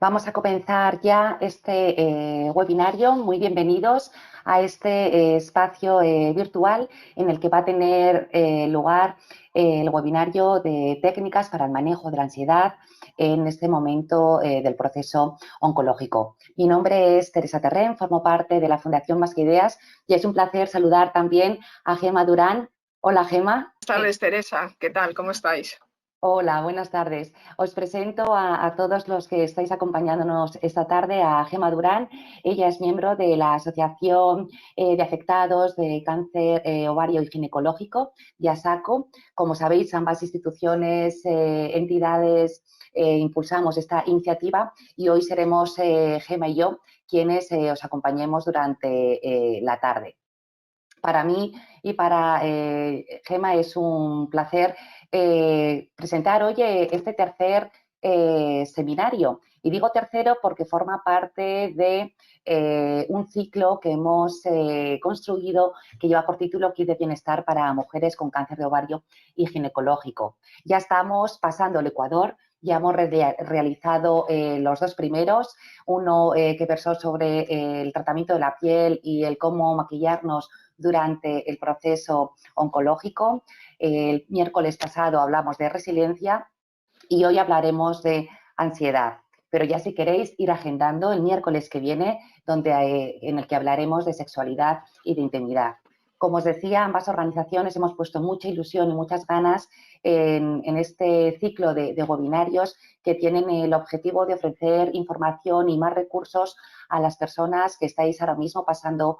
Vamos a comenzar ya este webinario. Muy bienvenidos a este espacio virtual en el que va a tener lugar el webinario de técnicas para el manejo de la ansiedad en este momento del proceso oncológico. Mi nombre es Teresa Terrén, formo parte de la Fundación Más que Ideas y es un placer saludar también a Gema Durán. Hola, Gema. Buenas tardes, Teresa. ¿Qué tal? ¿Cómo estáis? Hola, buenas tardes. Os presento a todos los que estáis acompañándonos esta tarde a Gema Durán. Ella es miembro de la Asociación de Afectados de Cáncer Ovario y Ginecológico, YASACO. Como sabéis, ambas instituciones, entidades, impulsamos esta iniciativa y hoy seremos Gema y yo quienes os acompañemos durante la tarde. Para mí y para Gema es un placer presentar hoy este tercer seminario. Y digo tercero porque forma parte de un ciclo que hemos construido que lleva por título Kit de Bienestar para Mujeres con Cáncer de Ovario y Ginecológico. Ya estamos pasando el Ecuador. Ya hemos realizado los dos primeros, uno que versó sobre el tratamiento de la piel y el cómo maquillarnos durante el proceso oncológico. El miércoles pasado hablamos de resiliencia y hoy hablaremos de ansiedad. Pero ya si queréis ir agendando el miércoles que viene, en el que hablaremos de sexualidad y de intimidad. Como os decía, ambas organizaciones hemos puesto mucha ilusión y muchas ganas en este ciclo de webinarios que tienen el objetivo de ofrecer información y más recursos a las personas que estáis ahora mismo pasando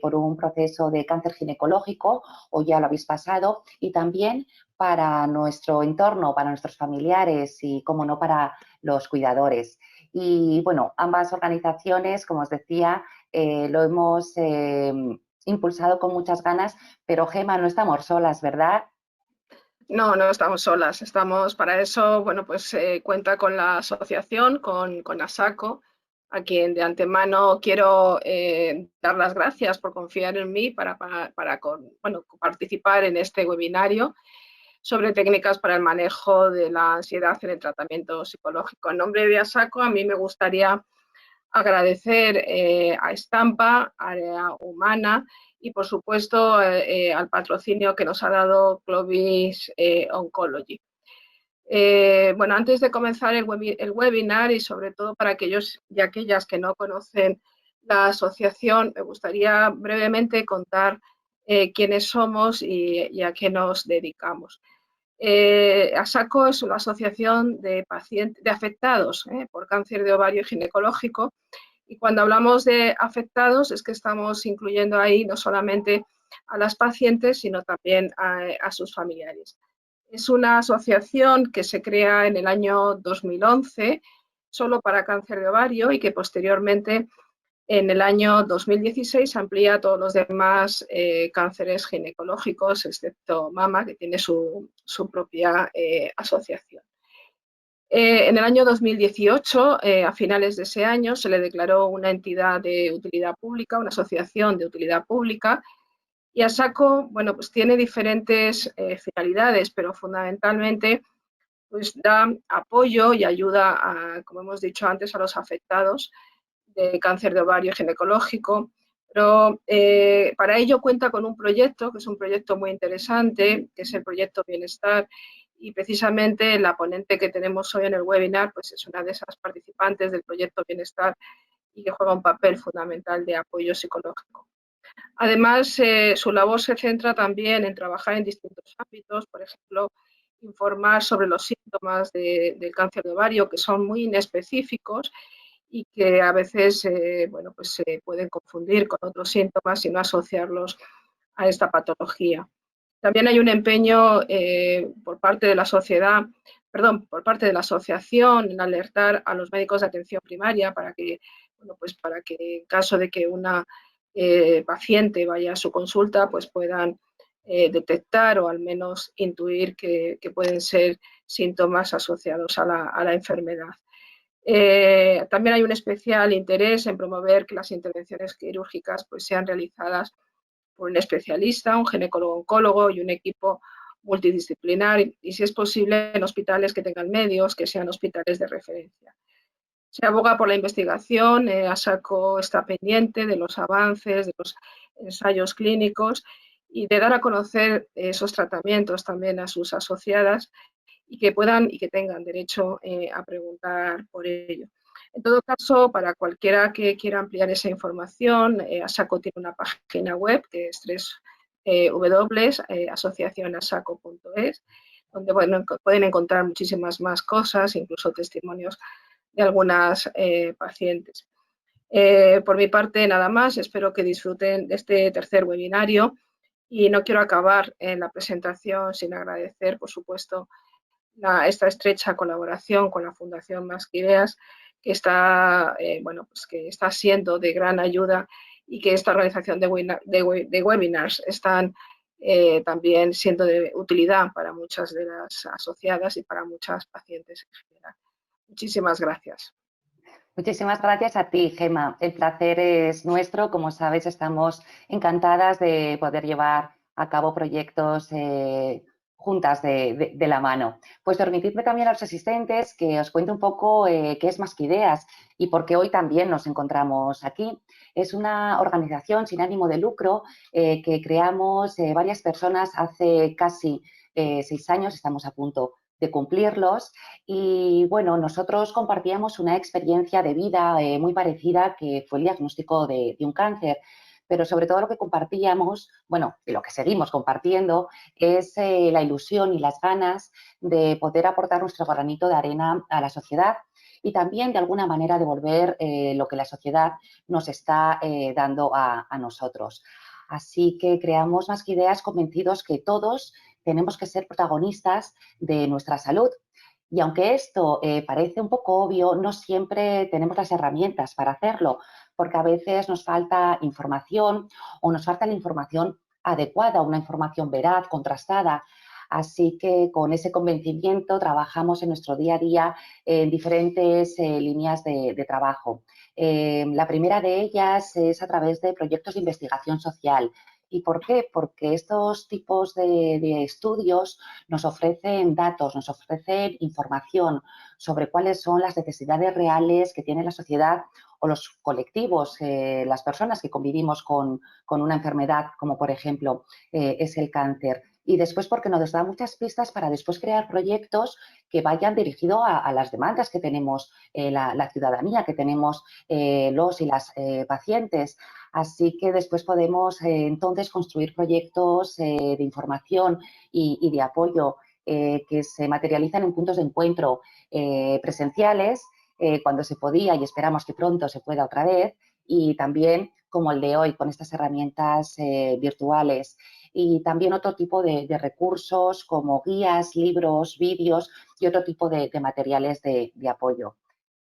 por un proceso de cáncer ginecológico o ya lo habéis pasado, y también para nuestro entorno, para nuestros familiares y, como no, para los cuidadores. Y bueno, ambas organizaciones, como os decía, lo hemos impulsado con muchas ganas, pero Gema, no estamos solas, ¿verdad? No, no estamos solas. Estamos para eso, bueno, pues cuenta con la asociación, con ASACO, a quien de antemano quiero dar las gracias por confiar en mí para bueno, participar en este webinario sobre técnicas para el manejo de la ansiedad en el tratamiento psicológico. En nombre de ASACO, a mí me gustaría agradecer a Estampa, Área Humana y, por supuesto, al patrocinio que nos ha dado Clovis Oncology. Bueno, antes de comenzar el webinar y sobre todo para aquellos y aquellas que no conocen la asociación, me gustaría brevemente contar quiénes somos y a qué nos dedicamos. ASACO es una asociación de afectados por cáncer de ovario y ginecológico, y cuando hablamos de afectados es que estamos incluyendo ahí no solamente a las pacientes, sino también a sus familiares. Es una asociación que se crea en el año 2011 solo para cáncer de ovario y que posteriormente en el año 2016 amplía a todos los demás cánceres ginecológicos, excepto mama, que tiene su propia asociación. En el año 2018, a finales de ese año, se le declaró una entidad de utilidad pública, una asociación de utilidad pública, y ASACO, bueno, pues tiene diferentes finalidades, pero fundamentalmente pues da apoyo y ayuda, como hemos dicho antes, a los afectados de cáncer de ovario ginecológico, pero para ello cuenta con un proyecto, que es un proyecto muy interesante, que es el proyecto Bienestar, y precisamente la ponente que tenemos hoy en el webinar pues es una de esas participantes del proyecto Bienestar y que juega un papel fundamental de apoyo psicológico. Además, su labor se centra también en trabajar en distintos ámbitos, por ejemplo, informar sobre los síntomas del cáncer de ovario, que son muy inespecíficos y que a veces bueno, pues se pueden confundir con otros síntomas y no asociarlos a esta patología. También hay un empeño por parte de la sociedad, perdón, por parte de la asociación en alertar a los médicos de atención primaria para que, bueno, pues para que en caso de que una paciente vaya a su consulta, pues puedan detectar o al menos intuir que pueden ser síntomas asociados a la enfermedad. También hay un especial interés en promover que las intervenciones quirúrgicas pues, sean realizadas por un especialista, un ginecólogo-oncólogo y un equipo multidisciplinar y, si es posible, en hospitales que tengan medios, que sean hospitales de referencia. Se aboga por la investigación, ASACO está pendiente de los avances, de los ensayos clínicos y de dar a conocer esos tratamientos también a sus asociadas y que puedan y que tengan derecho a preguntar por ello. En todo caso, para cualquiera que quiera ampliar esa información, ASACO tiene una página web que es www.asociacionasaco.es, donde pueden encontrar muchísimas más cosas, incluso testimonios de algunas pacientes. Por mi parte, nada más. Espero que disfruten de este tercer webinario y no quiero acabar en la presentación sin agradecer, por supuesto, esta estrecha colaboración con la Fundación Más que Ideas, que está, pues que está siendo de gran ayuda y que esta organización de webinars están también siendo de utilidad para muchas de las asociadas y para muchas pacientes en general. Muchísimas gracias. Muchísimas gracias a ti, Gemma. El placer es nuestro. Como sabes, estamos encantadas de poder llevar a cabo proyectos juntas de la mano. Pues permitidme también a los asistentes que os cuente un poco qué es Más que Ideas y por qué hoy también nos encontramos aquí. Es una organización sin ánimo de lucro que creamos varias personas hace casi 6 años, estamos a punto de cumplirlos. Y bueno, nosotros compartíamos una experiencia de vida muy parecida, que fue el diagnóstico de un cáncer. Pero sobre todo lo que compartíamos, bueno, lo que seguimos compartiendo, es la ilusión y las ganas de poder aportar nuestro granito de arena a la sociedad y también de alguna manera devolver lo que la sociedad nos está dando a nosotros. Así que creamos Más que Ideas convencidos que todos tenemos que ser protagonistas de nuestra salud. Y aunque esto parece un poco obvio, no siempre tenemos las herramientas para hacerlo, porque a veces nos falta información o nos falta la información adecuada, una información veraz, contrastada. Así que con ese convencimiento trabajamos en nuestro día a día en diferentes líneas de trabajo. La primera de ellas es a través de proyectos de investigación social. ¿Y por qué? Porque estos tipos de estudios nos ofrecen datos, nos ofrecen información sobre cuáles son las necesidades reales que tiene la sociedad o los colectivos, las personas que convivimos con una enfermedad, como por ejemplo es el cáncer. Y después porque nos da muchas pistas para después crear proyectos que vayan dirigidos a las demandas que tenemos la ciudadanía, que tenemos los y las pacientes. Así que después podemos entonces construir proyectos de información y de apoyo que se materializan en puntos de encuentro presenciales cuando se podía y esperamos que pronto se pueda otra vez, y también como el de hoy con estas herramientas virtuales, y también otro tipo de recursos como guías, libros, vídeos y otro tipo de materiales de apoyo.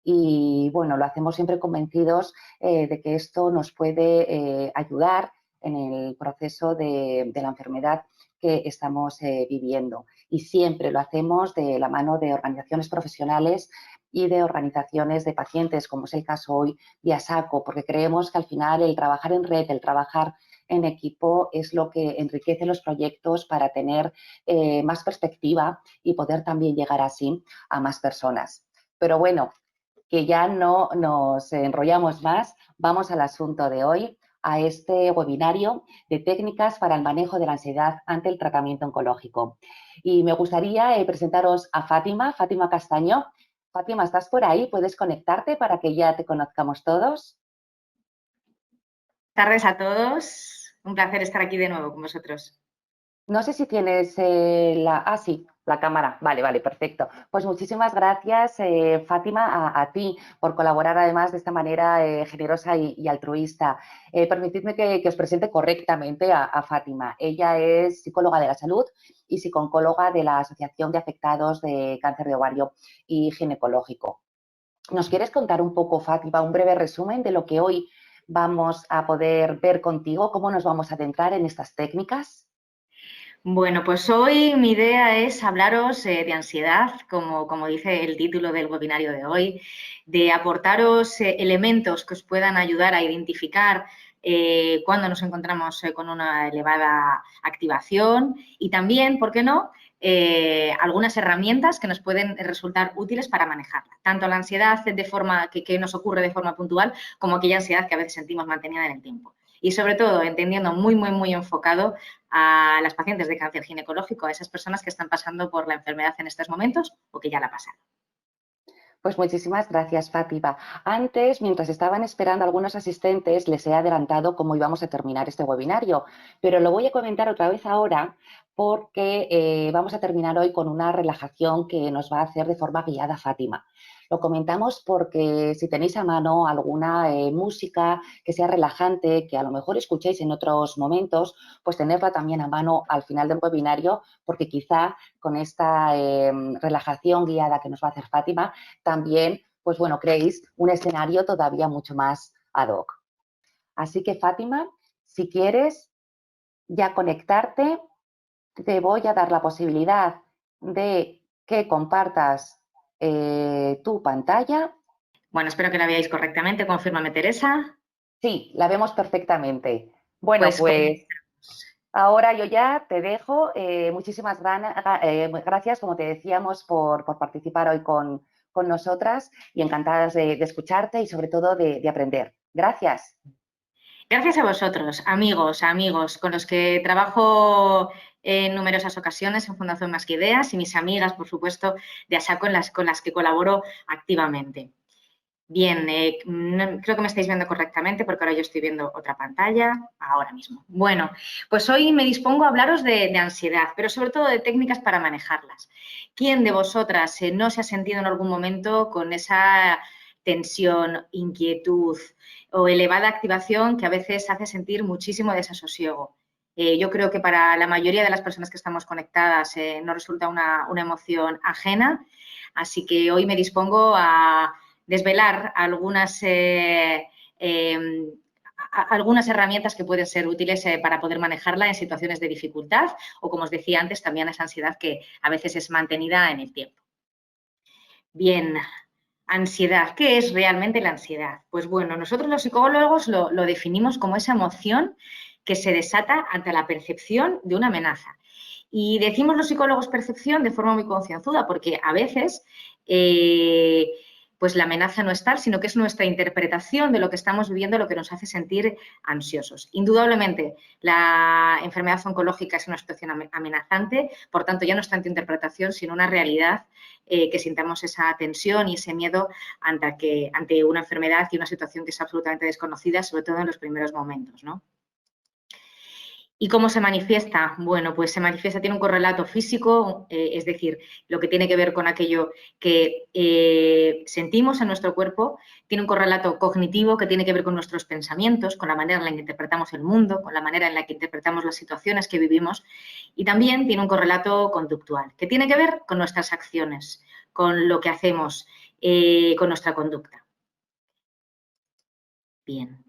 Y bueno, lo hacemos siempre convencidos de que esto nos puede ayudar en el proceso de la enfermedad que estamos viviendo. Y siempre lo hacemos de la mano de organizaciones profesionales y de organizaciones de pacientes, como es el caso hoy de ASACO, porque creemos que al final el trabajar en red, el trabajar en equipo es lo que enriquece los proyectos para tener más perspectiva y poder también llegar así a más personas. Pero bueno, que ya no nos enrollamos más, vamos al asunto de hoy, a este webinario de técnicas para el manejo de la ansiedad ante el tratamiento oncológico. Y me gustaría presentaros a Fátima Castaño. Fátima, ¿estás por ahí? ¿Puedes conectarte para que ya te conozcamos todos? Buenas tardes a todos. Un placer estar aquí de nuevo con vosotros. No sé si tienes sí, la cámara. Vale, perfecto. Pues muchísimas gracias, Fátima, a ti por colaborar además de esta manera generosa y altruista. Permitidme que os presente correctamente a Fátima. Ella es psicóloga de la salud y psicooncóloga de la Asociación de Afectados de Cáncer de Ovario y Ginecológico. ¿Nos quieres contar un poco, Fátima, un breve resumen de lo que hoy vamos a poder ver contigo? ¿Cómo nos vamos a adentrar en estas técnicas? Bueno, pues hoy mi idea es hablaros de ansiedad, como dice el título del webinario de hoy, de aportaros elementos que os puedan ayudar a identificar cuando nos encontramos con una elevada activación y también, ¿por qué no?, algunas herramientas que nos pueden resultar útiles para manejarla, tanto la ansiedad de forma que nos ocurre de forma puntual como aquella ansiedad que a veces sentimos mantenida en el tiempo. Y sobre todo, entendiendo muy enfocado a las pacientes de cáncer ginecológico, a esas personas que están pasando por la enfermedad en estos momentos o que ya la pasaron. Pues muchísimas gracias, Fátima. Antes, mientras estaban esperando algunos asistentes, les he adelantado cómo íbamos a terminar este webinario, pero lo voy a comentar otra vez ahora porque vamos a terminar hoy con una relajación que nos va a hacer de forma guiada Fátima. Lo comentamos porque si tenéis a mano alguna música que sea relajante, que a lo mejor escuchéis en otros momentos, pues tenerla también a mano al final del webinario, porque quizá con esta relajación guiada que nos va a hacer Fátima, también, pues bueno, creéis un escenario todavía mucho más ad hoc. Así que, Fátima, si quieres ya conectarte, te voy a dar la posibilidad de que compartas tu pantalla. Bueno, espero que la veáis correctamente. Confírmame, Teresa. Sí, la vemos perfectamente. Bueno, Pues ahora yo ya te dejo. Muchísimas gracias, como te decíamos, por participar hoy con nosotras y encantadas de escucharte y sobre todo de aprender. Gracias. Gracias a vosotros, amigos, con los que trabajo en numerosas ocasiones en Fundación Más que Ideas y mis amigas, por supuesto, de ASACO con las que colaboro activamente. Bien, creo que me estáis viendo correctamente porque ahora yo estoy viendo otra pantalla ahora mismo. Bueno, pues hoy me dispongo a hablaros de ansiedad, pero sobre todo de técnicas para manejarlas. ¿Quién de vosotras no se ha sentido en algún momento con esa tensión, inquietud o elevada activación que a veces hace sentir muchísimo desasosiego? Yo creo que para la mayoría de las personas que estamos conectadas nos resulta una emoción ajena, así que hoy me dispongo a desvelar algunas herramientas que pueden ser útiles para poder manejarla en situaciones de dificultad o, como os decía antes, también esa ansiedad que a veces es mantenida en el tiempo. Bien, ansiedad. ¿Qué es realmente la ansiedad? Pues bueno, nosotros los psicólogos lo definimos como esa emoción que se desata ante la percepción de una amenaza. Y decimos los psicólogos percepción de forma muy concienzuda porque a veces pues la amenaza no es tal, sino que es nuestra interpretación de lo que estamos viviendo lo que nos hace sentir ansiosos. Indudablemente, la enfermedad oncológica es una situación amenazante, por tanto, ya no es tanto interpretación, sino una realidad que sintamos esa tensión y ese miedo ante una enfermedad y una situación que es absolutamente desconocida, sobre todo en los primeros momentos, ¿no? ¿Y cómo se manifiesta? Bueno, pues se manifiesta, tiene un correlato físico, es decir, lo que tiene que ver con aquello que sentimos en nuestro cuerpo, tiene un correlato cognitivo que tiene que ver con nuestros pensamientos, con la manera en la que interpretamos el mundo, con la manera en la que interpretamos las situaciones que vivimos y también tiene un correlato conductual, que tiene que ver con nuestras acciones, con lo que hacemos, con nuestra conducta. Bien.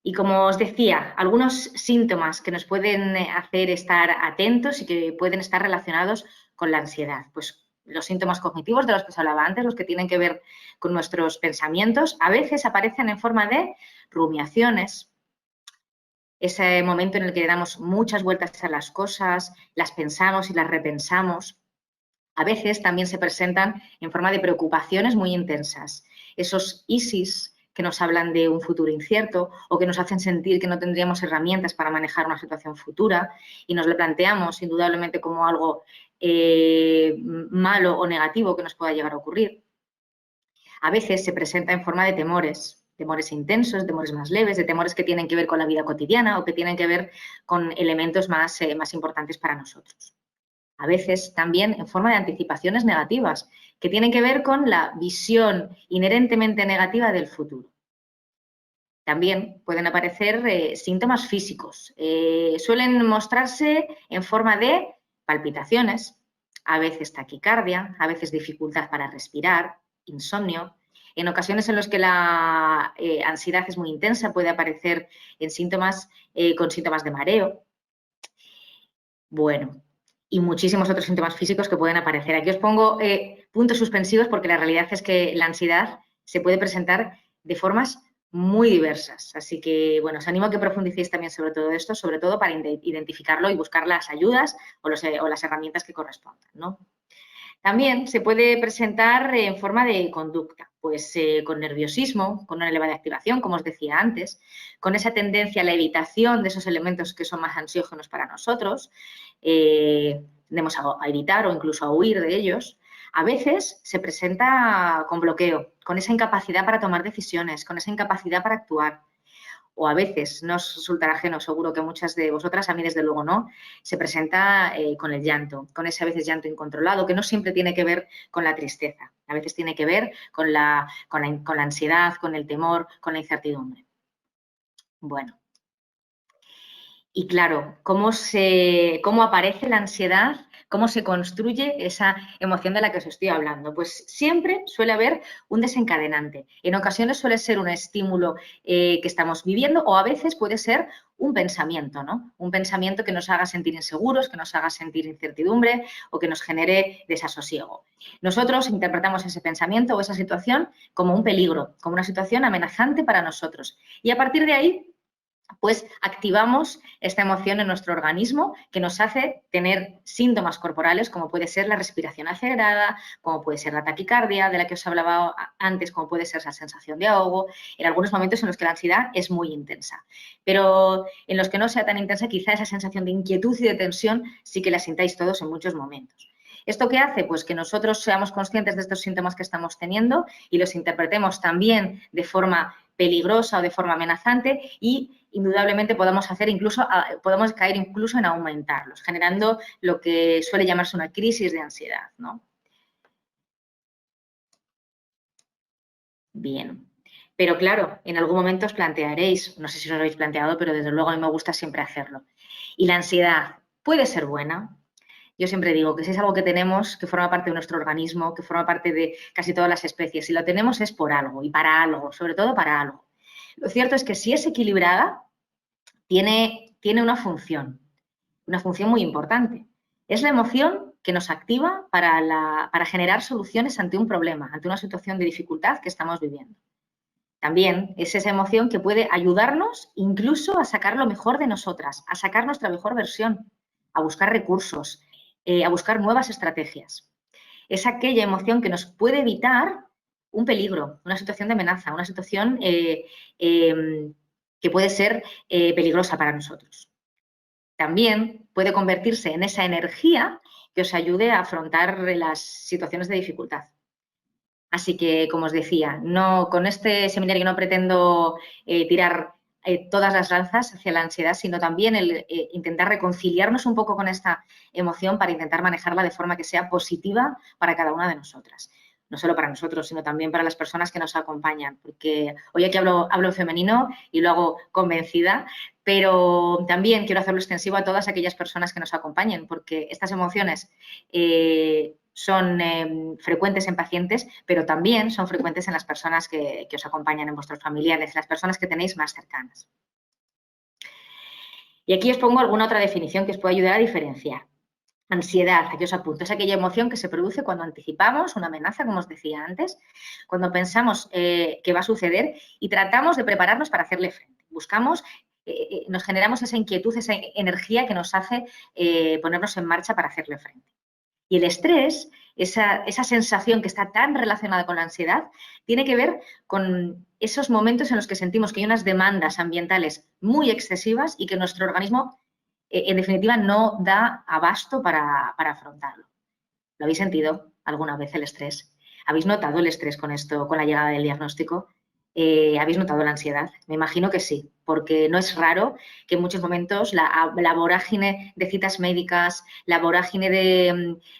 Y como os decía, algunos síntomas que nos pueden hacer estar atentos y que pueden estar relacionados con la ansiedad. Pues los síntomas cognitivos de los que os hablaba antes, los que tienen que ver con nuestros pensamientos, a veces aparecen en forma de rumiaciones, ese momento en el que le damos muchas vueltas a las cosas, las pensamos y las repensamos. A veces también se presentan en forma de preocupaciones muy intensas. Esos ISIS que nos hablan de un futuro incierto o que nos hacen sentir que no tendríamos herramientas para manejar una situación futura y nos lo planteamos indudablemente como algo malo o negativo que nos pueda llegar a ocurrir. A veces se presenta en forma de temores intensos, temores más leves, de temores que tienen que ver con la vida cotidiana o que tienen que ver con elementos más importantes para nosotros. A veces también en forma de anticipaciones negativas, que tienen que ver con la visión inherentemente negativa del futuro. También pueden aparecer síntomas físicos. Suelen mostrarse en forma de palpitaciones, a veces taquicardia, a veces dificultad para respirar, insomnio. En ocasiones en las que la ansiedad es muy intensa puede aparecer en síntomas con síntomas de mareo. Bueno, y muchísimos otros síntomas físicos que pueden aparecer. Aquí os pongo puntos suspensivos porque la realidad es que la ansiedad se puede presentar de formas muy diversas. Así que, bueno, os animo a que profundicéis también sobre todo esto, sobre todo para identificarlo y buscar las ayudas o las herramientas que correspondan, ¿no? También se puede presentar en forma de conducta, pues con nerviosismo, con una elevada activación, como os decía antes, con esa tendencia a la evitación de esos elementos que son más ansiógenos para nosotros, tendemos a evitar o incluso a huir de ellos. A veces se presenta con bloqueo, con esa incapacidad para tomar decisiones, con esa incapacidad para actuar. O a veces, no os resultará ajeno, seguro que muchas de vosotras, a mí desde luego no, se presenta con el llanto, con ese a veces llanto incontrolado, que no siempre tiene que ver con la tristeza, a veces tiene que ver con la ansiedad, con el temor, con la incertidumbre. Bueno, y claro, ¿cómo aparece la ansiedad? ¿Cómo se construye esa emoción de la que os estoy hablando? Pues siempre suele haber un desencadenante. En ocasiones suele ser un estímulo que estamos viviendo o a veces puede ser un pensamiento, ¿no? Un pensamiento que nos haga sentir inseguros, que nos haga sentir incertidumbre o que nos genere desasosiego. Nosotros interpretamos ese pensamiento o esa situación como un peligro, como una situación amenazante para nosotros. Y a partir de ahí, pues activamos esta emoción en nuestro organismo que nos hace tener síntomas corporales como puede ser la respiración acelerada, como puede ser la taquicardia de la que os hablaba antes, como puede ser esa sensación de ahogo, en algunos momentos en los que la ansiedad es muy intensa. Pero en los que no sea tan intensa, quizá esa sensación de inquietud y de tensión sí que la sintáis todos en muchos momentos. ¿Esto qué hace? Pues que nosotros seamos conscientes de estos síntomas que estamos teniendo y los interpretemos también de forma peligrosa o de forma amenazante y indudablemente podemos caer incluso en aumentarlos, generando lo que suele llamarse una crisis de ansiedad, ¿no? Bien. Pero claro, en algún momento os plantearéis, no sé si os lo habéis planteado, pero desde luego a mí me gusta siempre hacerlo. ¿Y la ansiedad puede ser buena? Yo siempre digo que si es algo que tenemos, que forma parte de nuestro organismo, que forma parte de casi todas las especies, si lo tenemos es por algo y para algo, sobre todo para algo. Lo cierto es que si es equilibrada, tiene una función muy importante. Es la emoción que nos activa para generar soluciones ante un problema, ante una situación de dificultad que estamos viviendo. También es esa emoción que puede ayudarnos incluso a sacar lo mejor de nosotras, a sacar nuestra mejor versión, a buscar recursos, a buscar nuevas estrategias. Es aquella emoción que nos puede evitar un peligro, una situación de amenaza, una situación que puede ser peligrosa para nosotros. También puede convertirse en esa energía que os ayude a afrontar las situaciones de dificultad. Así que, como os decía, con este seminario no pretendo tirar todas las lanzas hacia la ansiedad, sino también el intentar reconciliarnos un poco con esta emoción para intentar manejarla de forma que sea positiva para cada una de nosotras. No solo para nosotros, sino también para las personas que nos acompañan, porque hoy aquí hablo en femenino y lo hago convencida, pero también quiero hacerlo extensivo a todas aquellas personas que nos acompañen, porque estas emociones son frecuentes en pacientes, pero también son frecuentes en las personas que os acompañan, en vuestros familiares, las personas que tenéis más cercanas. Y aquí os pongo alguna otra definición que os puede ayudar a diferenciar. Ansiedad, aquí os apunto, es aquella emoción que se produce cuando anticipamos una amenaza, como os decía antes, cuando pensamos que va a suceder y tratamos de prepararnos para hacerle frente. Nos generamos esa inquietud, esa energía que nos hace ponernos en marcha para hacerle frente. Y el estrés, esa sensación que está tan relacionada con la ansiedad, tiene que ver con esos momentos en los que sentimos que hay unas demandas ambientales muy excesivas y que nuestro organismo, en definitiva, no da abasto para afrontarlo. ¿Lo habéis sentido alguna vez el estrés? ¿Habéis notado el estrés con esto, con la llegada del diagnóstico? ¿Habéis notado la ansiedad? Me imagino que sí, porque no es raro que en muchos momentos la vorágine de citas médicas, la vorágine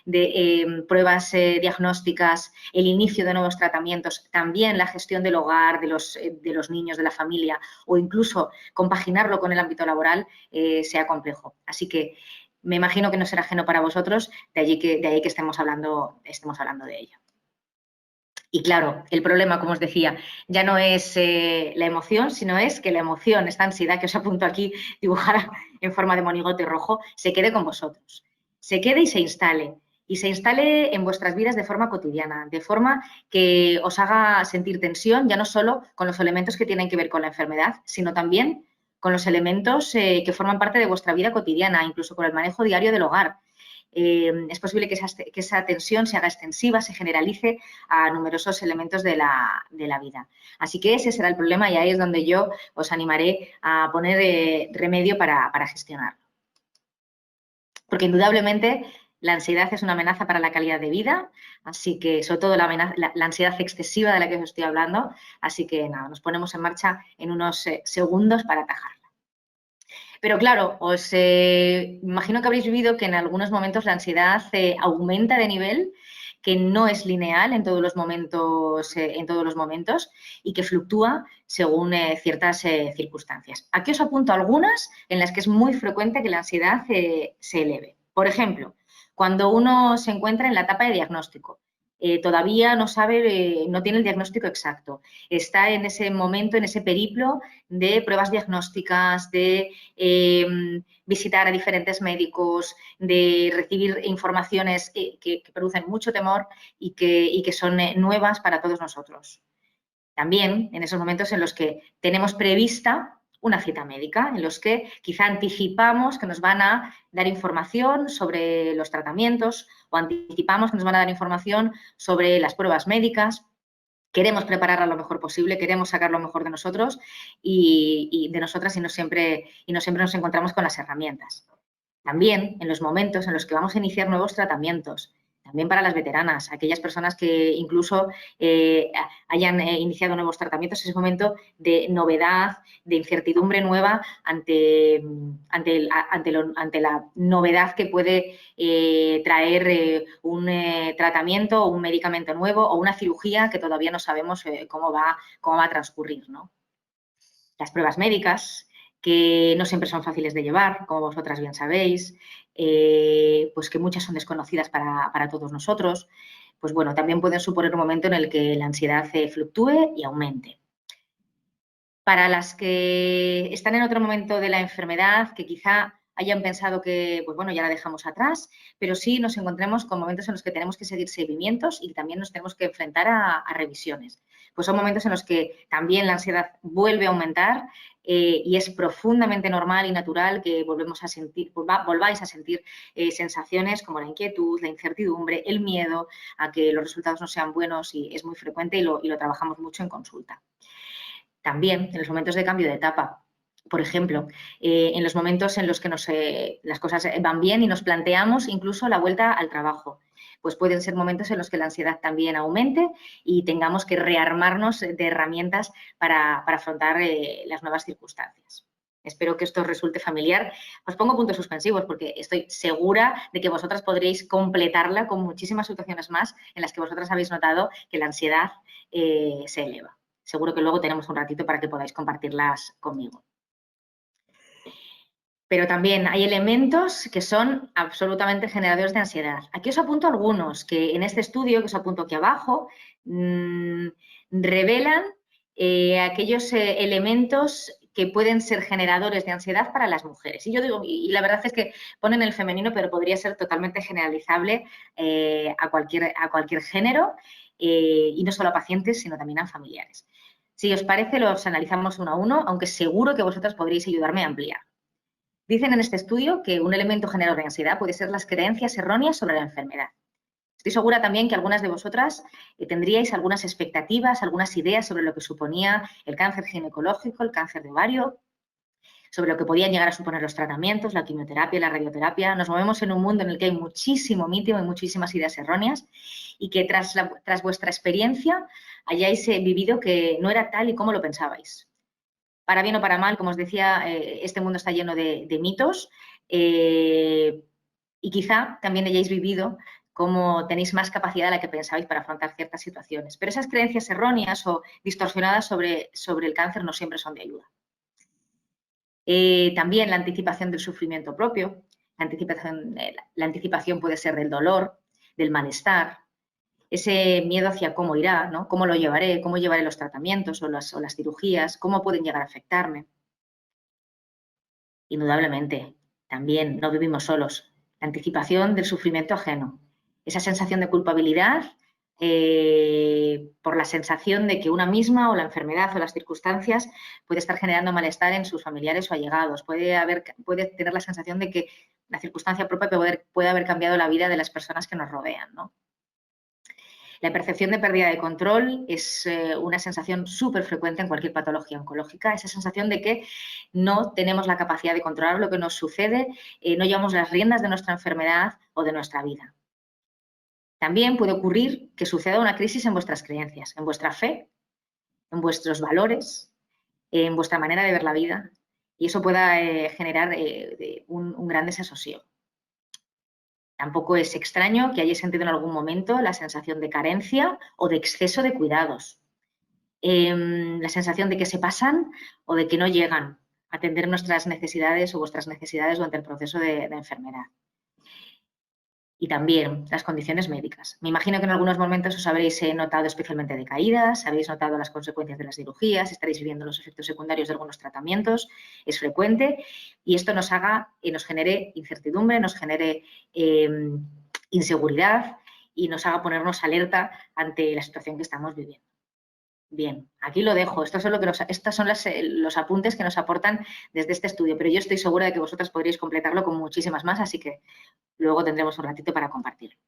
de pruebas diagnósticas, el inicio de nuevos tratamientos, también la gestión del hogar, de los niños, de la familia, o incluso compaginarlo con el ámbito laboral, sea complejo. Así que me imagino que no será ajeno para vosotros, de ahí que estemos hablando de ello. Y claro, el problema, como os decía, ya no es la emoción, sino es que la emoción, esta ansiedad que os apunto aquí dibujada en forma de monigote rojo, se quede con vosotros, se quede y se instale. y se instale en vuestras vidas de forma cotidiana, de forma que os haga sentir tensión, ya no solo con los elementos que tienen que ver con la enfermedad, sino también con los elementos que forman parte de vuestra vida cotidiana, incluso con el manejo diario del hogar. Es posible que esa tensión se haga extensiva, se generalice a numerosos elementos de la vida. Así que ese será el problema y ahí es donde yo os animaré a poner remedio para gestionarlo. Porque indudablemente la ansiedad es una amenaza para la calidad de vida, así que sobre todo la ansiedad excesiva de la que os estoy hablando, así que nada, nos ponemos en marcha en unos segundos para atajarla. Pero claro, os imagino que habréis vivido que en algunos momentos la ansiedad aumenta de nivel, que no es lineal en todos los momentos y que fluctúa según ciertas circunstancias. Aquí os apunto algunas en las que es muy frecuente que la ansiedad se eleve. Por ejemplo, cuando uno se encuentra en la etapa de diagnóstico, todavía no sabe, no tiene el diagnóstico exacto, está en ese momento, en ese periplo de pruebas diagnósticas, de visitar a diferentes médicos, de recibir informaciones que producen mucho temor y que son nuevas para todos nosotros. También en esos momentos en los que tenemos prevista una cita médica, en los que quizá anticipamos que nos van a dar información sobre los tratamientos o anticipamos que nos van a dar información sobre las pruebas médicas. Queremos prepararla lo mejor posible, queremos sacar lo mejor de nosotros y de nosotras y no siempre nos encontramos con las herramientas. También en los momentos en los que vamos a iniciar nuevos tratamientos, también para las veteranas, aquellas personas que incluso hayan iniciado nuevos tratamientos, ese momento de novedad, de incertidumbre nueva ante la novedad que puede traer un tratamiento o un medicamento nuevo o una cirugía que todavía no sabemos cómo va a transcurrir, ¿no? Las pruebas médicas, que no siempre son fáciles de llevar, como vosotras bien sabéis, pues que muchas son desconocidas para todos nosotros, pues bueno, también pueden suponer un momento en el que la ansiedad fluctúe y aumente. Para las que están en otro momento de la enfermedad, que quizá hayan pensado que, pues bueno, ya la dejamos atrás, pero sí nos encontremos con momentos en los que tenemos que seguir seguimientos y también nos tenemos que enfrentar a revisiones. Pues son momentos en los que también la ansiedad vuelve a aumentar y es profundamente normal y natural que volváis a sentir sensaciones como la inquietud, la incertidumbre, el miedo a que los resultados no sean buenos y es muy frecuente y lo trabajamos mucho en consulta. También en los momentos de cambio de etapa. Por ejemplo, en los momentos en los que las cosas van bien y nos planteamos incluso la vuelta al trabajo. Pues pueden ser momentos en los que la ansiedad también aumente y tengamos que rearmarnos de herramientas para afrontar las nuevas circunstancias. Espero que esto os resulte familiar. Os pongo puntos suspensivos porque estoy segura de que vosotras podréis completarla con muchísimas situaciones más en las que vosotras habéis notado que la ansiedad se eleva. Seguro que luego tenemos un ratito para que podáis compartirlas conmigo. Pero también hay elementos que son absolutamente generadores de ansiedad. Aquí os apunto algunos que en este estudio que os apunto aquí abajo revelan aquellos elementos que pueden ser generadores de ansiedad para las mujeres. Y yo digo, y la verdad es que ponen el femenino, pero podría ser totalmente generalizable a cualquier género y no solo a pacientes, sino también a familiares. Si os parece, los analizamos uno a uno, aunque seguro que vosotras podréis ayudarme a ampliar. Dicen en este estudio que un elemento generador de ansiedad puede ser las creencias erróneas sobre la enfermedad. Estoy segura también que algunas de vosotras tendríais algunas expectativas, algunas ideas sobre lo que suponía el cáncer ginecológico, el cáncer de ovario, sobre lo que podían llegar a suponer los tratamientos, la quimioterapia, la radioterapia. Nos movemos en un mundo en el que hay muchísimo mito y muchísimas ideas erróneas y que tras vuestra experiencia hayáis vivido que no era tal y como lo pensabais. Para bien o para mal, como os decía, este mundo está lleno de mitos y quizá también hayáis vivido cómo tenéis más capacidad de la que pensabais para afrontar ciertas situaciones. Pero esas creencias erróneas o distorsionadas sobre el cáncer no siempre son de ayuda. También la anticipación del sufrimiento propio, la anticipación puede ser del dolor, del malestar, ese miedo hacia cómo irá, ¿no? Cómo lo llevaré, cómo llevaré los tratamientos o las cirugías, cómo pueden llegar a afectarme. Indudablemente, también no vivimos solos. La anticipación del sufrimiento ajeno, Esa sensación de culpabilidad por la sensación de que una misma o la enfermedad o las circunstancias puede estar generando malestar en sus familiares o allegados. Puede tener la sensación de que la circunstancia propia puede haber cambiado la vida de las personas que nos rodean, ¿no? La percepción de pérdida de control es una sensación súper frecuente en cualquier patología oncológica, esa sensación de que no tenemos la capacidad de controlar lo que nos sucede, no llevamos las riendas de nuestra enfermedad o de nuestra vida. También puede ocurrir que suceda una crisis en vuestras creencias, en vuestra fe, en vuestros valores, en vuestra manera de ver la vida, y eso pueda generar un gran desasosiego. Tampoco es extraño que hayáis sentido en algún momento la sensación de carencia o de exceso de cuidados, la sensación de que se pasan o de que no llegan a atender nuestras necesidades o vuestras necesidades durante el proceso de enfermedad. Y también las condiciones médicas. Me imagino que en algunos momentos os habréis notado especialmente decaídas, habéis notado las consecuencias de las cirugías, estaréis viviendo los efectos secundarios de algunos tratamientos, es frecuente, y esto nos genere incertidumbre, nos genere inseguridad y nos haga ponernos alerta ante la situación que estamos viviendo. Bien, aquí lo dejo. Estos son los apuntes que nos aportan desde este estudio, pero yo estoy segura de que vosotras podréis completarlo con muchísimas más, así que luego tendremos un ratito para compartirlo.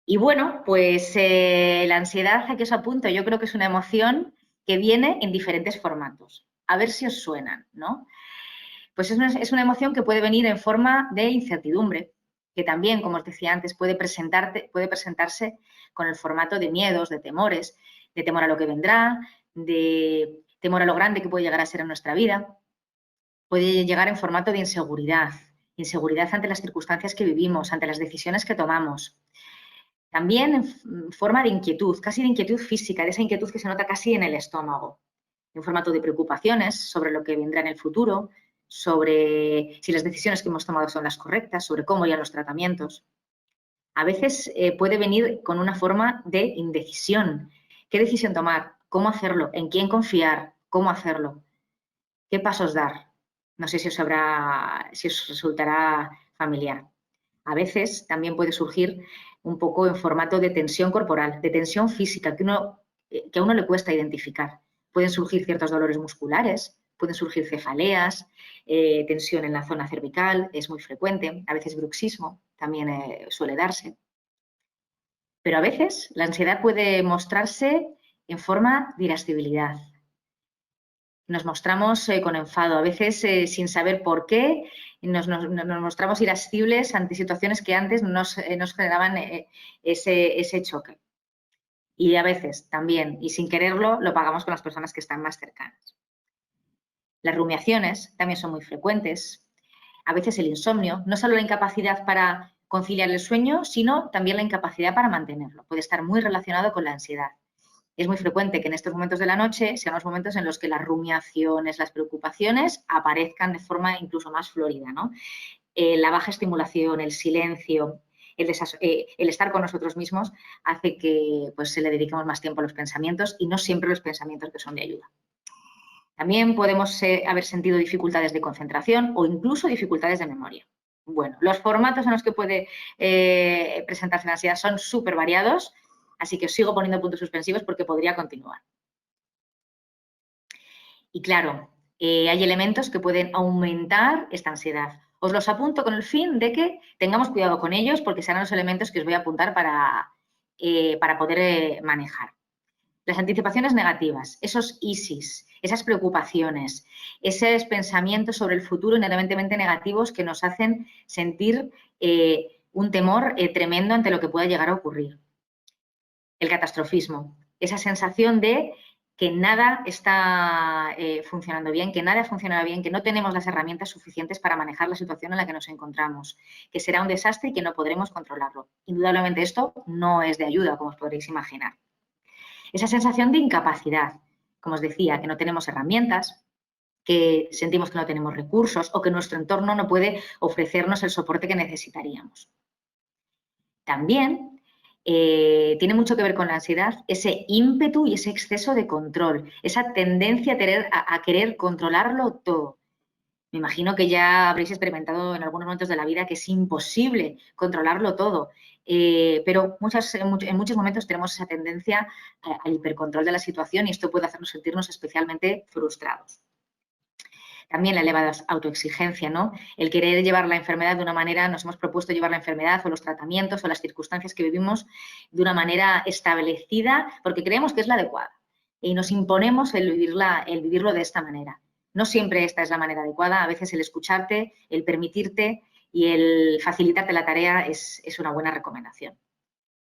Y bueno, pues la ansiedad, aquí os apunto, yo creo que es una emoción que viene en diferentes formatos. A ver si os suenan, ¿no? Pues es una emoción que puede venir en forma de incertidumbre, que también, como os decía antes, puede presentarse con el formato de miedos, de temores, de temor a lo que vendrá, de temor a lo grande que puede llegar a ser en nuestra vida. Puede llegar en formato de inseguridad ante las circunstancias que vivimos, ante las decisiones que tomamos. También en forma de inquietud, casi de inquietud física, de esa inquietud que se nota casi en el estómago. En formato de preocupaciones sobre lo que vendrá en el futuro, sobre si las decisiones que hemos tomado son las correctas, sobre cómo irán los tratamientos. A veces puede venir con una forma de indecisión. ¿Qué decisión tomar? ¿Cómo hacerlo? ¿En quién confiar? ¿Cómo hacerlo? ¿Qué pasos dar? No sé si os resultará familiar. A veces también puede surgir un poco en formato de tensión corporal, de tensión física, que a uno le cuesta identificar. Pueden surgir ciertos dolores musculares, pueden surgir cefaleas, tensión en la zona cervical, es muy frecuente. A veces bruxismo también suele darse. Pero a veces la ansiedad puede mostrarse en forma de irascibilidad. Nos mostramos con enfado, a veces sin saber por qué, nos mostramos irascibles ante situaciones que antes nos generaban ese choque. Y a veces también, y sin quererlo, lo pagamos con las personas que están más cercanas. Las rumiaciones también son muy frecuentes. A veces el insomnio, no solo la incapacidad para conciliar el sueño, sino también la incapacidad para mantenerlo. Puede estar muy relacionado con la ansiedad. Es muy frecuente que en estos momentos de la noche sean los momentos en los que las rumiaciones, las preocupaciones aparezcan de forma incluso más florida, ¿no? La baja estimulación, el silencio, el estar con nosotros mismos hace que pues, se le dediquemos más tiempo a los pensamientos y no siempre los pensamientos que son de ayuda. También podemos haber sentido dificultades de concentración o incluso dificultades de memoria. Bueno, los formatos en los que puede presentarse la ansiedad son súper variados, así que os sigo poniendo puntos suspensivos porque podría continuar. Y claro, hay elementos que pueden aumentar esta ansiedad. Os los apunto con el fin de que tengamos cuidado con ellos porque serán los elementos que os voy a apuntar para poder manejar. Las anticipaciones negativas, esos ISIS, esas preocupaciones, esos pensamientos sobre el futuro inherentemente negativos que nos hacen sentir un temor tremendo ante lo que pueda llegar a ocurrir. El catastrofismo, esa sensación de que nada está funcionando bien, que nada funciona bien, que no tenemos las herramientas suficientes para manejar la situación en la que nos encontramos, que será un desastre y que no podremos controlarlo. Indudablemente esto no es de ayuda, como os podréis imaginar. Esa sensación de incapacidad, como os decía, que no tenemos herramientas, que sentimos que no tenemos recursos o que nuestro entorno no puede ofrecernos el soporte que necesitaríamos. También tiene mucho que ver con la ansiedad, ese ímpetu y ese exceso de control, esa tendencia a querer controlarlo todo. Me imagino que ya habréis experimentado en algunos momentos de la vida que es imposible controlarlo todo. pero en muchos momentos tenemos esa tendencia al hipercontrol de la situación y esto puede hacernos sentirnos especialmente frustrados. También la elevada autoexigencia, ¿no? El querer llevar la enfermedad de una manera, nos hemos propuesto llevar la enfermedad o los tratamientos o las circunstancias que vivimos de una manera establecida porque creemos que es la adecuada y nos imponemos el vivirlo de esta manera. No siempre esta es la manera adecuada, a veces el escucharte, el permitirte y el facilitarte la tarea es una buena recomendación.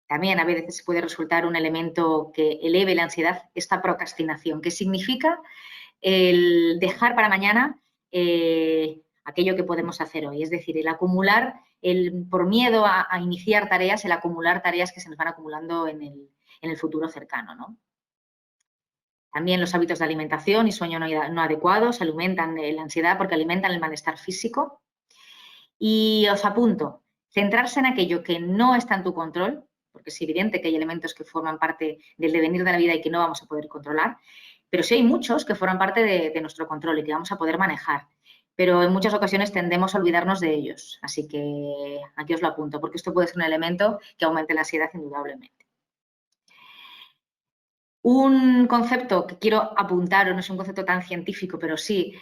También a veces puede resultar un elemento que eleve la ansiedad, esta procrastinación, que significa el dejar para mañana aquello que podemos hacer hoy. Es decir, el acumular, por miedo a iniciar tareas, el acumular tareas que se nos van acumulando en el futuro cercano, ¿no? También los hábitos de alimentación y sueño no adecuados alimentan la ansiedad porque alimentan el malestar físico. Y os apunto, centrarse en aquello que no está en tu control, porque es evidente que hay elementos que forman parte del devenir de la vida y que no vamos a poder controlar, pero sí hay muchos que forman parte de nuestro control y que vamos a poder manejar. Pero en muchas ocasiones tendemos a olvidarnos de ellos. Así que aquí os lo apunto, porque esto puede ser un elemento que aumente la ansiedad indudablemente. Un concepto que quiero apuntar, no es un concepto tan científico, pero sí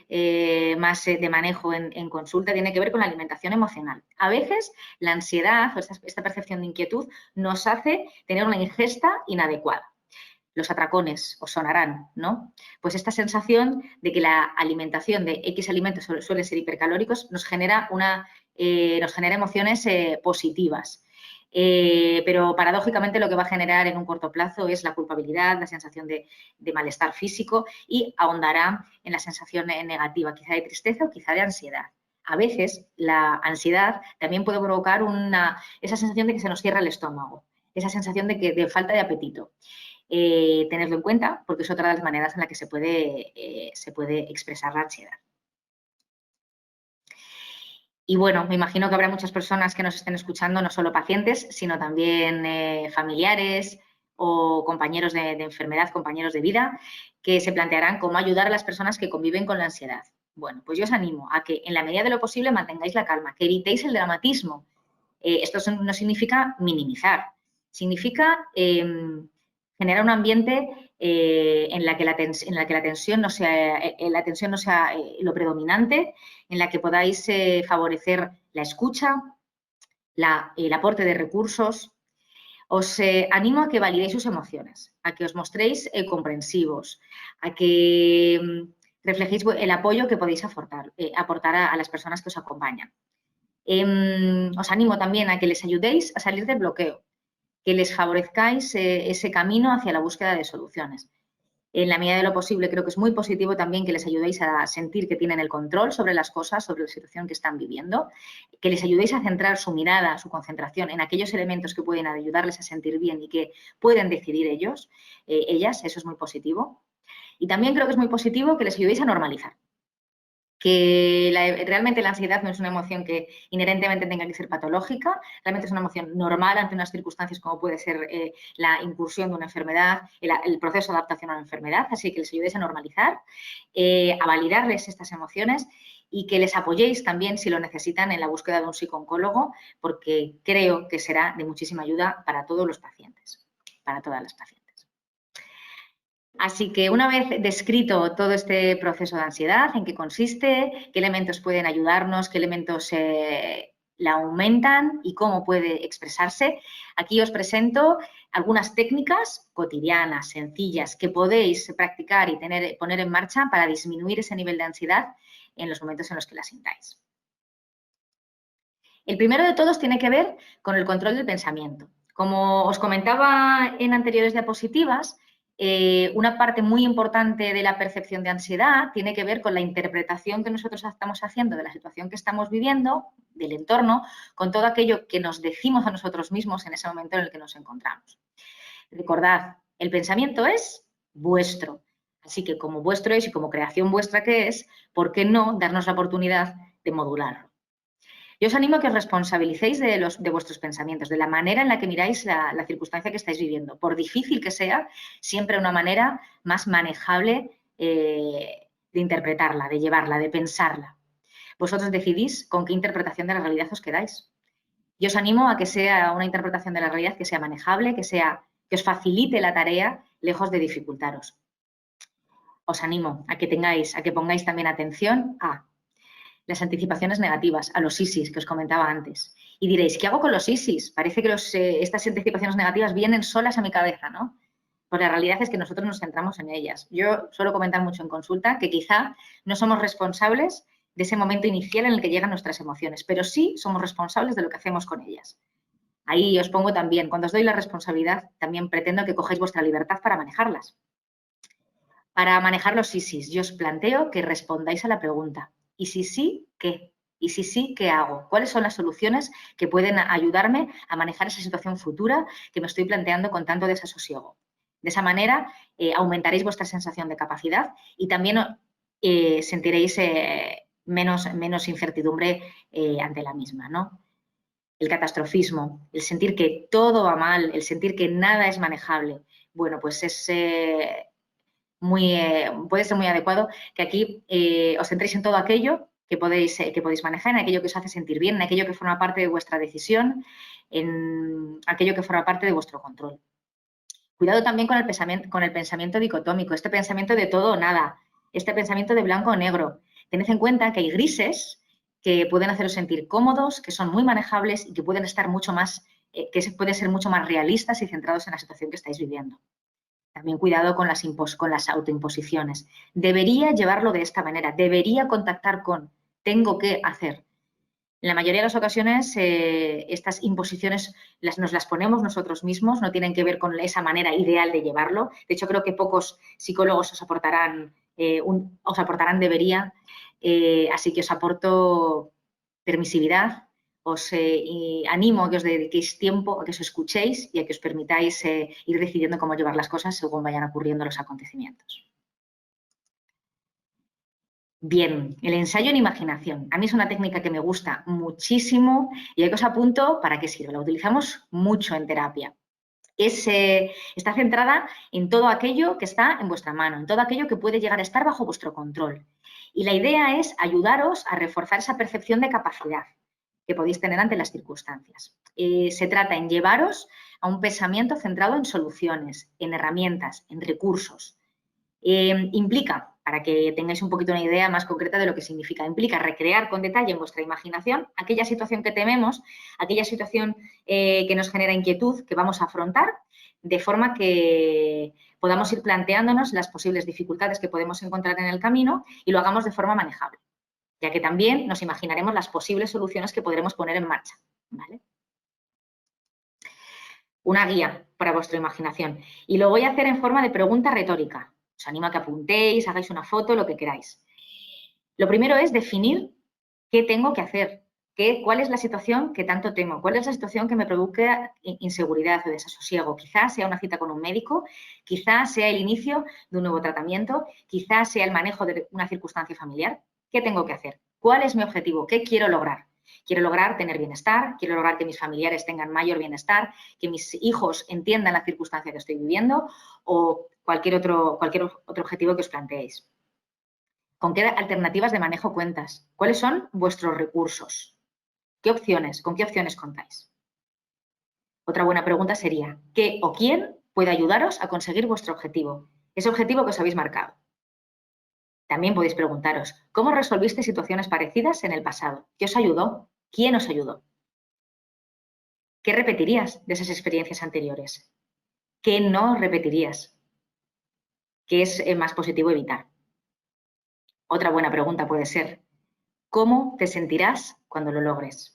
más de manejo en consulta, tiene que ver con la alimentación emocional. A veces la ansiedad o esta percepción de inquietud nos hace tener una ingesta inadecuada. Los atracones os sonarán, ¿no? Pues esta sensación de que la alimentación de X alimentos suelen ser hipercalóricos nos genera emociones positivas. Pero paradójicamente lo que va a generar en un corto plazo es la culpabilidad, la sensación de malestar físico y ahondará en la sensación negativa, quizá de tristeza o quizá de ansiedad. A veces la ansiedad también puede provocar esa sensación de que se nos cierra el estómago, esa sensación de falta de apetito. Tenerlo en cuenta porque es otra de las maneras en la que se puede expresar la ansiedad. Y bueno, me imagino que habrá muchas personas que nos estén escuchando, no solo pacientes, sino también familiares o compañeros de enfermedad, compañeros de vida, que se plantearán cómo ayudar a las personas que conviven con la ansiedad. Bueno, pues yo os animo a que en la medida de lo posible mantengáis la calma, que evitéis el dramatismo. Esto no significa minimizar, significa generar un ambiente en la que la tensión no sea lo predominante, en la que podáis favorecer la escucha, el aporte de recursos. Os animo a que validéis sus emociones, a que os mostréis comprensivos, a que reflejéis el apoyo que podéis aportar a las personas que os acompañan. Os animo también a que les ayudéis a salir del bloqueo, que les favorezcáis ese camino hacia la búsqueda de soluciones. En la medida de lo posible, creo que es muy positivo también que les ayudéis a sentir que tienen el control sobre las cosas, sobre la situación que están viviendo, que les ayudéis a centrar su mirada, su concentración en aquellos elementos que pueden ayudarles a sentir bien y que pueden decidir ellas, eso es muy positivo. Y también creo que es muy positivo que les ayudéis a normalizar. Que realmente la ansiedad no es una emoción que inherentemente tenga que ser patológica, realmente es una emoción normal ante unas circunstancias como puede ser la incursión de una enfermedad, el proceso de adaptación a una enfermedad, así que les ayudéis a normalizar, a validarles estas emociones y que les apoyéis también si lo necesitan en la búsqueda de un psicooncólogo, porque creo que será de muchísima ayuda para todos los pacientes, para todas las pacientes. Así que una vez descrito todo este proceso de ansiedad, en qué consiste, qué elementos pueden ayudarnos, qué elementos la aumentan y cómo puede expresarse, aquí os presento algunas técnicas cotidianas, sencillas, que podéis practicar y poner en marcha para disminuir ese nivel de ansiedad en los momentos en los que la sintáis. El primero de todos tiene que ver con el control del pensamiento. Como os comentaba en anteriores diapositivas, una parte muy importante de la percepción de ansiedad tiene que ver con la interpretación que nosotros estamos haciendo de la situación que estamos viviendo, del entorno, con todo aquello que nos decimos a nosotros mismos en ese momento en el que nos encontramos. Recordad, el pensamiento es vuestro, así que como vuestro es y como creación vuestra que es, ¿por qué no darnos la oportunidad de modularlo? Yo os animo a que os responsabilicéis de vuestros pensamientos, de la manera en la que miráis la circunstancia que estáis viviendo. Por difícil que sea, siempre una manera más manejable de interpretarla, de llevarla, de pensarla. Vosotros decidís con qué interpretación de la realidad os quedáis. Yo os animo a que sea una interpretación de la realidad que sea manejable, que os facilite la tarea, lejos de dificultaros. Os animo a que pongáis también atención a las anticipaciones negativas, a los ISIS que os comentaba antes. Y diréis, ¿qué hago con los ISIS? Parece que estas anticipaciones negativas vienen solas a mi cabeza, ¿no? Pues la realidad es que nosotros nos centramos en ellas. Yo suelo comentar mucho en consulta que quizá no somos responsables de ese momento inicial en el que llegan nuestras emociones, pero sí somos responsables de lo que hacemos con ellas. Ahí os pongo también, cuando os doy la responsabilidad, también pretendo que cojáis vuestra libertad para manejarlas. Para manejar los ISIS, yo os planteo que respondáis a la pregunta, ¿y si sí, qué? ¿Y si sí, qué hago? ¿Cuáles son las soluciones que pueden ayudarme a manejar esa situación futura que me estoy planteando con tanto desasosiego? De esa manera aumentaréis vuestra sensación de capacidad y también sentiréis menos incertidumbre ante la misma, ¿no? El catastrofismo, el sentir que todo va mal, el sentir que nada es manejable, bueno, pues es puede ser muy adecuado que aquí os centréis en todo aquello que podéis manejar, en aquello que os hace sentir bien, en aquello que forma parte de vuestra decisión, en aquello que forma parte de vuestro control. Cuidado también con el pensamiento dicotómico, este pensamiento de todo o nada, este pensamiento de blanco o negro. Tened en cuenta que hay grises que pueden haceros sentir cómodos, que son muy manejables y que pueden estar pueden ser mucho más realistas y centrados en la situación que estáis viviendo. También cuidado con las autoimposiciones. Debería llevarlo de esta manera, debería contactar con, tengo que hacer. En la mayoría de las ocasiones estas imposiciones nos las ponemos nosotros mismos, no tienen que ver con esa manera ideal de llevarlo. De hecho, creo que pocos psicólogos os aportarán debería, así que os aporto permisividad. Os animo a que os dediquéis tiempo, a que os escuchéis y a que os permitáis ir decidiendo cómo llevar las cosas según vayan ocurriendo los acontecimientos. Bien, el ensayo en imaginación. A mí es una técnica que me gusta muchísimo y aquí os apunto para qué sirve. La utilizamos mucho en terapia. Está centrada en todo aquello que está en vuestra mano, en todo aquello que puede llegar a estar bajo vuestro control. Y la idea es ayudaros a reforzar esa percepción de capacidad que podéis tener ante las circunstancias. Se trata en llevaros a un pensamiento centrado en soluciones, en herramientas, en recursos. Implica, para que tengáis un poquito una idea más concreta de lo que significa, implica recrear con detalle en vuestra imaginación aquella situación que tememos, aquella situación que nos genera inquietud, que vamos a afrontar, de forma que podamos ir planteándonos las posibles dificultades que podemos encontrar en el camino y lo hagamos de forma manejable, ya que también nos imaginaremos las posibles soluciones que podremos poner en marcha, ¿vale? Una guía para vuestra imaginación. Y lo voy a hacer en forma de pregunta retórica. Os animo a que apuntéis, hagáis una foto, lo que queráis. Lo primero es definir qué tengo que hacer, cuál es la situación que tanto temo, cuál es la situación que me provoca inseguridad o desasosiego. Quizás sea una cita con un médico, quizás sea el inicio de un nuevo tratamiento, quizás sea el manejo de una circunstancia familiar. ¿Qué tengo que hacer? ¿Cuál es mi objetivo? ¿Qué quiero lograr? Quiero lograr tener bienestar, quiero lograr que mis familiares tengan mayor bienestar, que mis hijos entiendan la circunstancia que estoy viviendo o cualquier otro objetivo que os planteéis. ¿Con qué alternativas de manejo cuentas? ¿Cuáles son vuestros recursos? ¿Con qué opciones contáis? Otra buena pregunta sería, ¿qué o quién puede ayudaros a conseguir vuestro objetivo? Ese objetivo que os habéis marcado. También podéis preguntaros, ¿cómo resolviste situaciones parecidas en el pasado? ¿Qué os ayudó? ¿Quién os ayudó? ¿Qué repetirías de esas experiencias anteriores? ¿Qué no repetirías? ¿Qué es más positivo evitar? Otra buena pregunta puede ser, ¿cómo te sentirás cuando lo logres?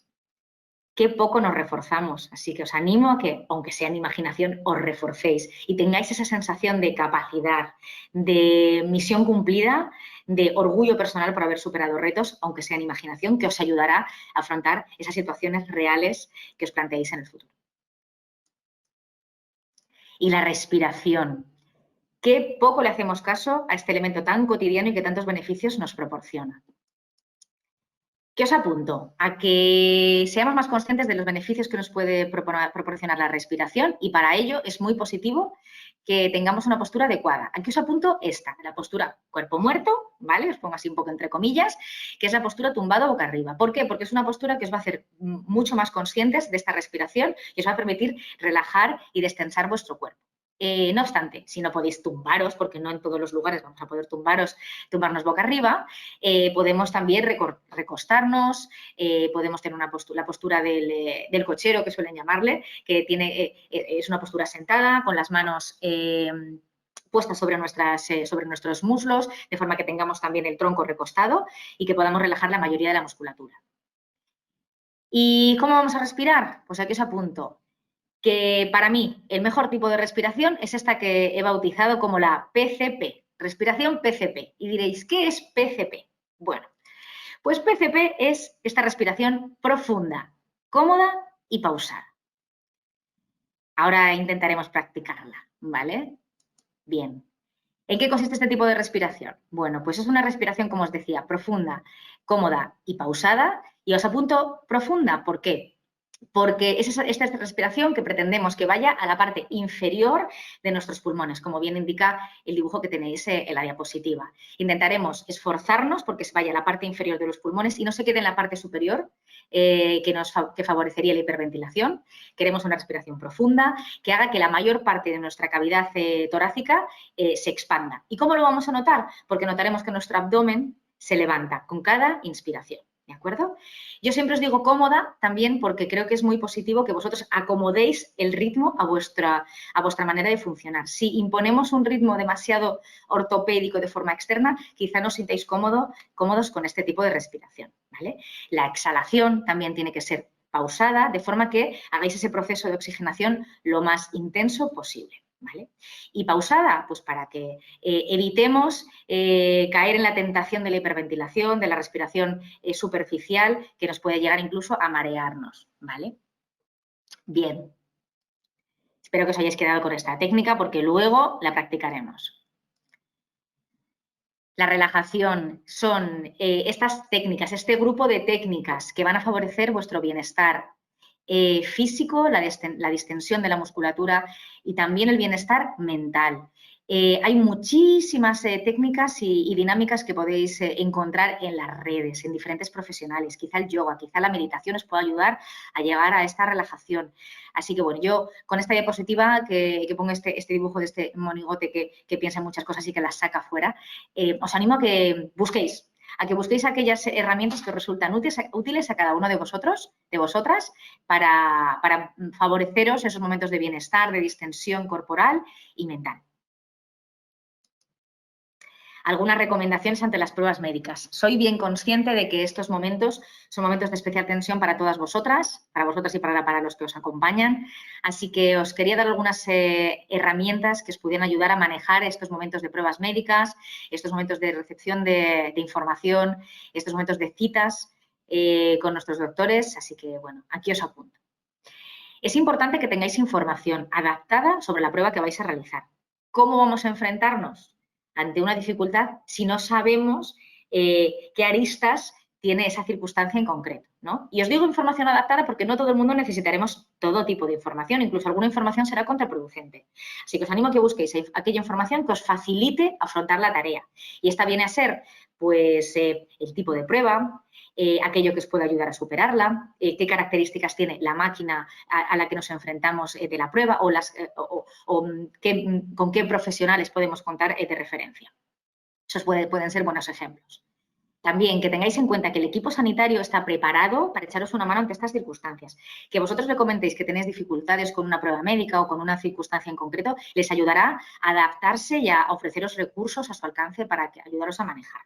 Qué poco nos reforzamos, así que os animo a que, aunque sea en imaginación, os reforcéis y tengáis esa sensación de capacidad, de misión cumplida, de orgullo personal por haber superado retos, aunque sea en imaginación, que os ayudará a afrontar esas situaciones reales que os planteéis en el futuro. Y la respiración. Qué poco le hacemos caso a este elemento tan cotidiano y que tantos beneficios nos proporciona. ¿Qué os apunto? A que seamos más conscientes de los beneficios que nos puede proporcionar la respiración y para ello es muy positivo que tengamos una postura adecuada. Aquí os apunto esta, la postura cuerpo muerto, ¿vale? Os pongo así un poco entre comillas, que es la postura tumbado boca arriba. ¿Por qué? Porque es una postura que os va a hacer mucho más conscientes de esta respiración y os va a permitir relajar y destensar vuestro cuerpo. No obstante, si no podéis tumbaros, porque no en todos los lugares vamos a poder tumbarnos boca arriba, podemos también recostarnos, podemos tener la postura del cochero, que suelen llamarle, que es una postura sentada, con las manos puestas sobre nuestros muslos, de forma que tengamos también el tronco recostado y que podamos relajar la mayoría de la musculatura. ¿Y cómo vamos a respirar? Pues aquí os apunto que para mí el mejor tipo de respiración es esta que he bautizado como la PCP, respiración PCP. Y diréis, ¿qué es PCP? Bueno, pues PCP es esta respiración profunda, cómoda y pausada. Ahora intentaremos practicarla, ¿vale? Bien. ¿En qué consiste este tipo de respiración? Bueno, pues es una respiración, como os decía, profunda, cómoda y pausada. Y os apunto profunda, ¿por qué? Porque es esta respiración que pretendemos que vaya a la parte inferior de nuestros pulmones, como bien indica el dibujo que tenéis en la diapositiva. Intentaremos esforzarnos porque se vaya a la parte inferior de los pulmones y no se quede en la parte superior, que favorecería la hiperventilación. Queremos una respiración profunda que haga que la mayor parte de nuestra cavidad torácica se expanda. ¿Y cómo lo vamos a notar? Porque notaremos que nuestro abdomen se levanta con cada inspiración. ¿De acuerdo? Yo siempre os digo cómoda también porque creo que es muy positivo que vosotros acomodéis el ritmo a vuestra manera de funcionar. Si imponemos un ritmo demasiado ortopédico de forma externa, quizá no os sintáis cómodos con este tipo de respiración, ¿vale? La exhalación también tiene que ser pausada, de forma que hagáis ese proceso de oxigenación lo más intenso posible. ¿Vale? Y pausada, pues para que evitemos caer en la tentación de la hiperventilación, de la respiración superficial, que nos puede llegar incluso a marearnos, ¿vale? Bien. Espero que os hayáis quedado con esta técnica porque luego la practicaremos. La relajación son estas técnicas, este grupo de técnicas que van a favorecer vuestro bienestar físico, la distensión de la musculatura y también el bienestar mental. Hay muchísimas técnicas y dinámicas que podéis encontrar en las redes, en diferentes profesionales. Quizá el yoga, quizá la meditación os pueda ayudar a llegar a esta relajación. Así que bueno, yo con esta diapositiva que pongo este dibujo de este monigote que piensa en muchas cosas y que las saca fuera, os animo a que busquéis aquellas herramientas que os resultan útiles a cada uno de vosotros, de vosotras, para favoreceros esos momentos de bienestar, de distensión corporal y mental. Algunas recomendaciones ante las pruebas médicas. Soy bien consciente de que estos momentos son momentos de especial tensión para todas vosotras, y para los que os acompañan. Así que os quería dar algunas herramientas que os pudieran ayudar a manejar estos momentos de pruebas médicas, estos momentos de recepción de información, estos momentos de citas con nuestros doctores. Así que, bueno, aquí os apunto. Es importante que tengáis información adaptada sobre la prueba que vais a realizar. ¿Cómo vamos a enfrentarnos ante una dificultad si no sabemos qué aristas tiene esa circunstancia en concreto, ¿no? Y os digo información adaptada porque no todo el mundo necesitaremos todo tipo de información, incluso alguna información será contraproducente. Así que os animo a que busquéis aquella información que os facilite afrontar la tarea. Y esta viene a ser, pues, el tipo de prueba, aquello que os puede ayudar a superarla, qué características tiene la máquina a la que nos enfrentamos de la prueba con qué profesionales podemos contar de referencia. Esos pueden ser buenos ejemplos. También que tengáis en cuenta que el equipo sanitario está preparado para echaros una mano ante estas circunstancias. Que vosotros le comentéis que tenéis dificultades con una prueba médica o con una circunstancia en concreto, les ayudará a adaptarse y a ofreceros recursos a su alcance para ayudaros a manejar.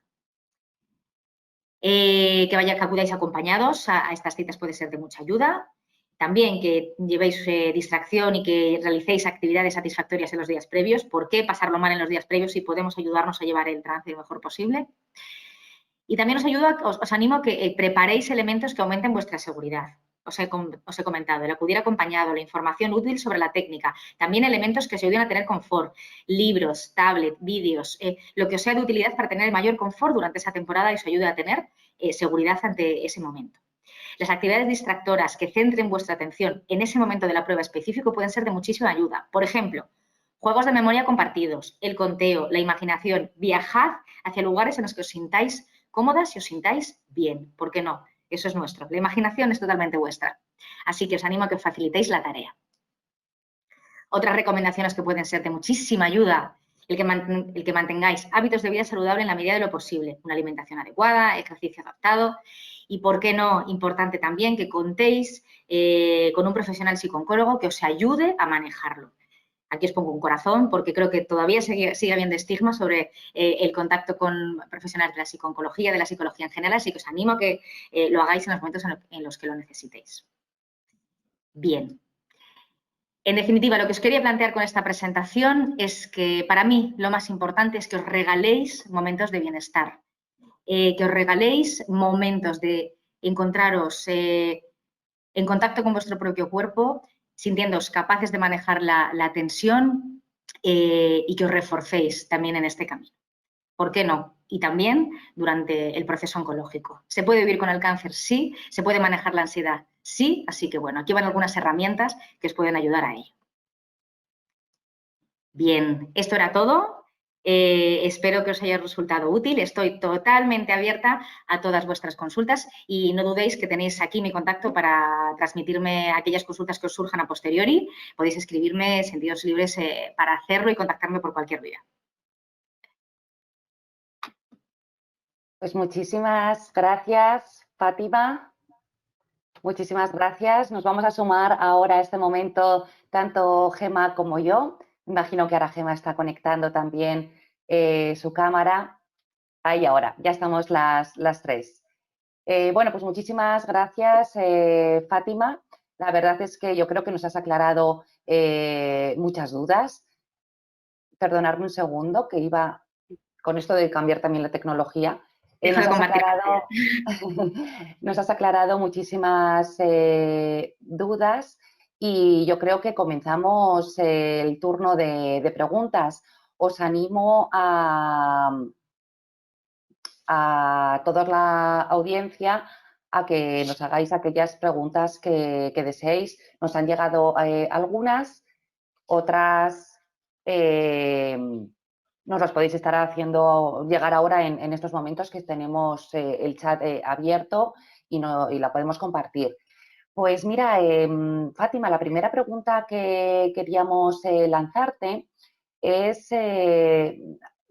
Que acudáis acompañados a estas citas puede ser de mucha ayuda. También que llevéis distracción y que realicéis actividades satisfactorias en los días previos. ¿Por qué pasarlo mal en los días previos si podemos ayudarnos a llevar el trance lo mejor posible? Y también os animo a que preparéis elementos que aumenten vuestra seguridad. os he comentado, el acudir acompañado, la información útil sobre la técnica, también elementos que os ayuden a tener confort, libros, tablet, vídeos, lo que os sea de utilidad para tener el mayor confort durante esa temporada y os ayude a tener seguridad ante ese momento. Las actividades distractoras que centren vuestra atención en ese momento de la prueba específico pueden ser de muchísima ayuda. Por ejemplo, juegos de memoria compartidos, el conteo, la imaginación. Viajad hacia lugares en los que os sintáis cómodas y os sintáis bien. ¿Por qué no? Eso es nuestro. La imaginación es totalmente vuestra. Así que os animo a que os facilitéis la tarea. Otras recomendaciones que pueden ser de muchísima ayuda: el que mantengáis hábitos de vida saludable en la medida de lo posible, una alimentación adecuada, ejercicio adaptado y, ¿por qué no?, importante también que contéis con un profesional psicooncólogo que os ayude a manejarlo. Aquí os pongo un corazón porque creo que todavía sigue habiendo estigma sobre el contacto con profesionales de la psicooncología, de la psicología en general, así que os animo a que lo hagáis en los momentos en los que lo necesitéis. Bien. En definitiva, lo que os quería plantear con esta presentación es que para mí lo más importante es que os regaléis momentos de bienestar, que os regaléis momentos de encontraros en contacto con vuestro propio cuerpo, sintiéndoos capaces de manejar la tensión y que os reforcéis también en este camino. ¿Por qué no? Y también durante el proceso oncológico. ¿Se puede vivir con el cáncer? Sí. ¿Se puede manejar la ansiedad? Sí. Así que, bueno, aquí van algunas herramientas que os pueden ayudar a ello. Bien, esto era todo. Espero que os haya resultado útil. Estoy totalmente abierta a todas vuestras consultas y no dudéis que tenéis aquí mi contacto para transmitirme aquellas consultas que os surjan a posteriori. Podéis escribirme, sentidos libres para hacerlo y contactarme por cualquier vía. Pues muchísimas gracias, Fátima. Muchísimas gracias. Nos vamos a sumar ahora a este momento tanto Gema como yo. Me imagino que ahora Gema está conectando también su cámara. Ahí ahora, ya estamos las tres. Bueno, pues muchísimas gracias, Fátima. La verdad es que yo creo que nos has aclarado muchas dudas. Perdonadme un segundo, que iba con esto de cambiar también la tecnología. Nos has aclarado muchísimas dudas y yo creo que comenzamos el turno de preguntas. Os animo a toda la audiencia a que nos hagáis aquellas preguntas que deseéis. Nos han llegado algunas, otras nos las podéis estar haciendo llegar ahora en estos momentos que tenemos el chat abierto y la podemos compartir. Pues mira, Fátima, la primera pregunta que queríamos lanzarte es,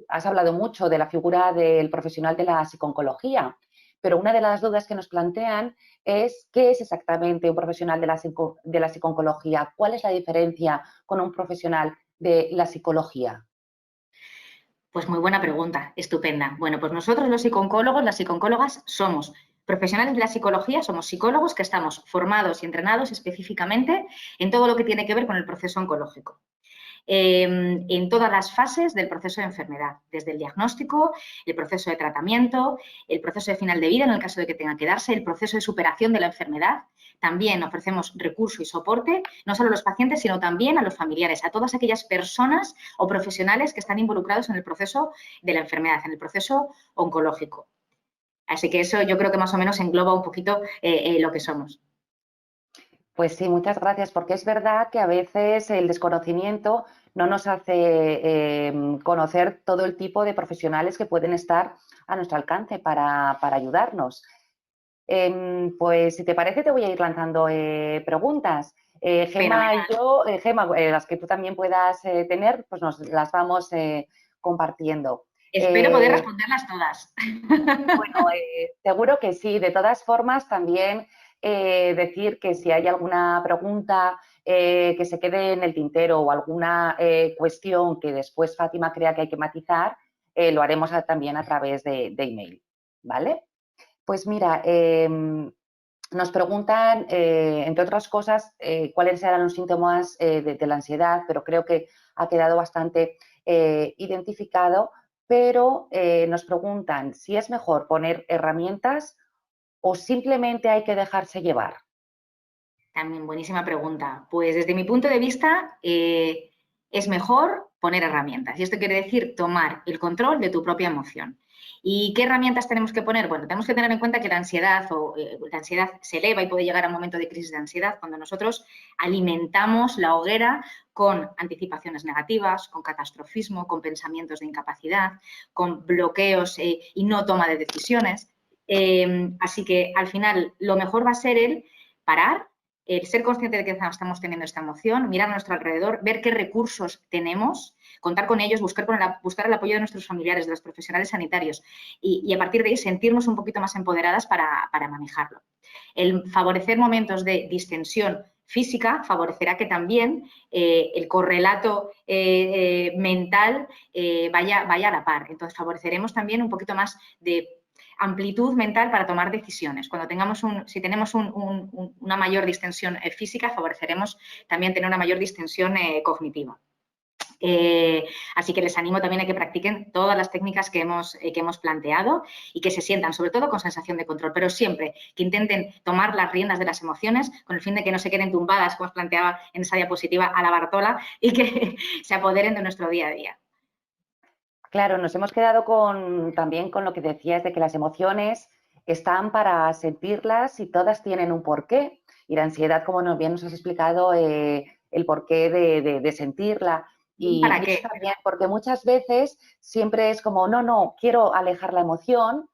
has hablado mucho de la figura del profesional de la psicooncología, pero una de las dudas que nos plantean es ¿qué es exactamente un profesional de la psicooncología? ¿Cuál es la diferencia con un profesional de la psicología? Pues muy buena pregunta, estupenda. Bueno, pues nosotros los psicooncólogos, las psicooncólogas, somos profesionales de la psicología, somos psicólogos que estamos formados y entrenados específicamente en todo lo que tiene que ver con el proceso oncológico. En todas las fases del proceso de enfermedad, desde el diagnóstico, el proceso de tratamiento, el proceso de final de vida en el caso de que tenga que darse, el proceso de superación de la enfermedad. También ofrecemos recurso y soporte, no solo a los pacientes, sino también a los familiares, a todas aquellas personas o profesionales que están involucrados en el proceso de la enfermedad, en el proceso oncológico. Así que eso yo creo que más o menos engloba un poquito lo que somos. Pues sí, muchas gracias, porque es verdad que a veces el desconocimiento no nos hace conocer todo el tipo de profesionales que pueden estar a nuestro alcance para ayudarnos. Pues si te parece te voy a ir lanzando preguntas. Gema y yo, Gema, las que tú también puedas tener, pues nos las vamos compartiendo. Espero poder responderlas todas. Bueno, seguro que sí. De todas formas, también decir que si hay alguna pregunta que se quede en el tintero o alguna cuestión que después Fátima crea que hay que matizar, lo haremos también a través de email, ¿vale? Pues mira, nos preguntan, entre otras cosas, cuáles eran los síntomas de la ansiedad, pero creo que ha quedado bastante identificado, pero nos preguntan si es mejor poner herramientas o simplemente hay que dejarse llevar. También buenísima pregunta. Pues desde mi punto de vista es mejor poner herramientas. Y esto quiere decir tomar el control de tu propia emoción. ¿Y qué herramientas tenemos que poner? Bueno, tenemos que tener en cuenta que la ansiedad se eleva y puede llegar a un momento de crisis de ansiedad cuando nosotros alimentamos la hoguera con anticipaciones negativas, con catastrofismo, con pensamientos de incapacidad, con bloqueos y no toma de decisiones. Así que al final lo mejor va a ser el parar, el ser consciente de que estamos teniendo esta emoción, mirar a nuestro alrededor, ver qué recursos tenemos, contar con ellos, buscar el apoyo de nuestros familiares, de los profesionales sanitarios y a partir de ahí sentirnos un poquito más empoderadas para manejarlo. El favorecer momentos de distensión física favorecerá que también el correlato mental vaya a la par. Entonces, favoreceremos también un poquito más de amplitud mental para tomar decisiones. Cuando si tenemos una mayor distensión física, favoreceremos también tener una mayor distensión cognitiva. Así que les animo también a que practiquen todas las técnicas que hemos planteado y que se sientan, sobre todo, con sensación de control, pero siempre que intenten tomar las riendas de las emociones con el fin de que no se queden tumbadas, como os planteaba en esa diapositiva, a la Bartola y que se apoderen de nuestro día a día. Claro, nos hemos quedado también con lo que decías de que las emociones están para sentirlas y todas tienen un porqué. Y la ansiedad, como bien nos has explicado, el porqué de sentirla. Y ¿Para qué? eso también, porque muchas veces siempre es como, no, quiero alejar la emoción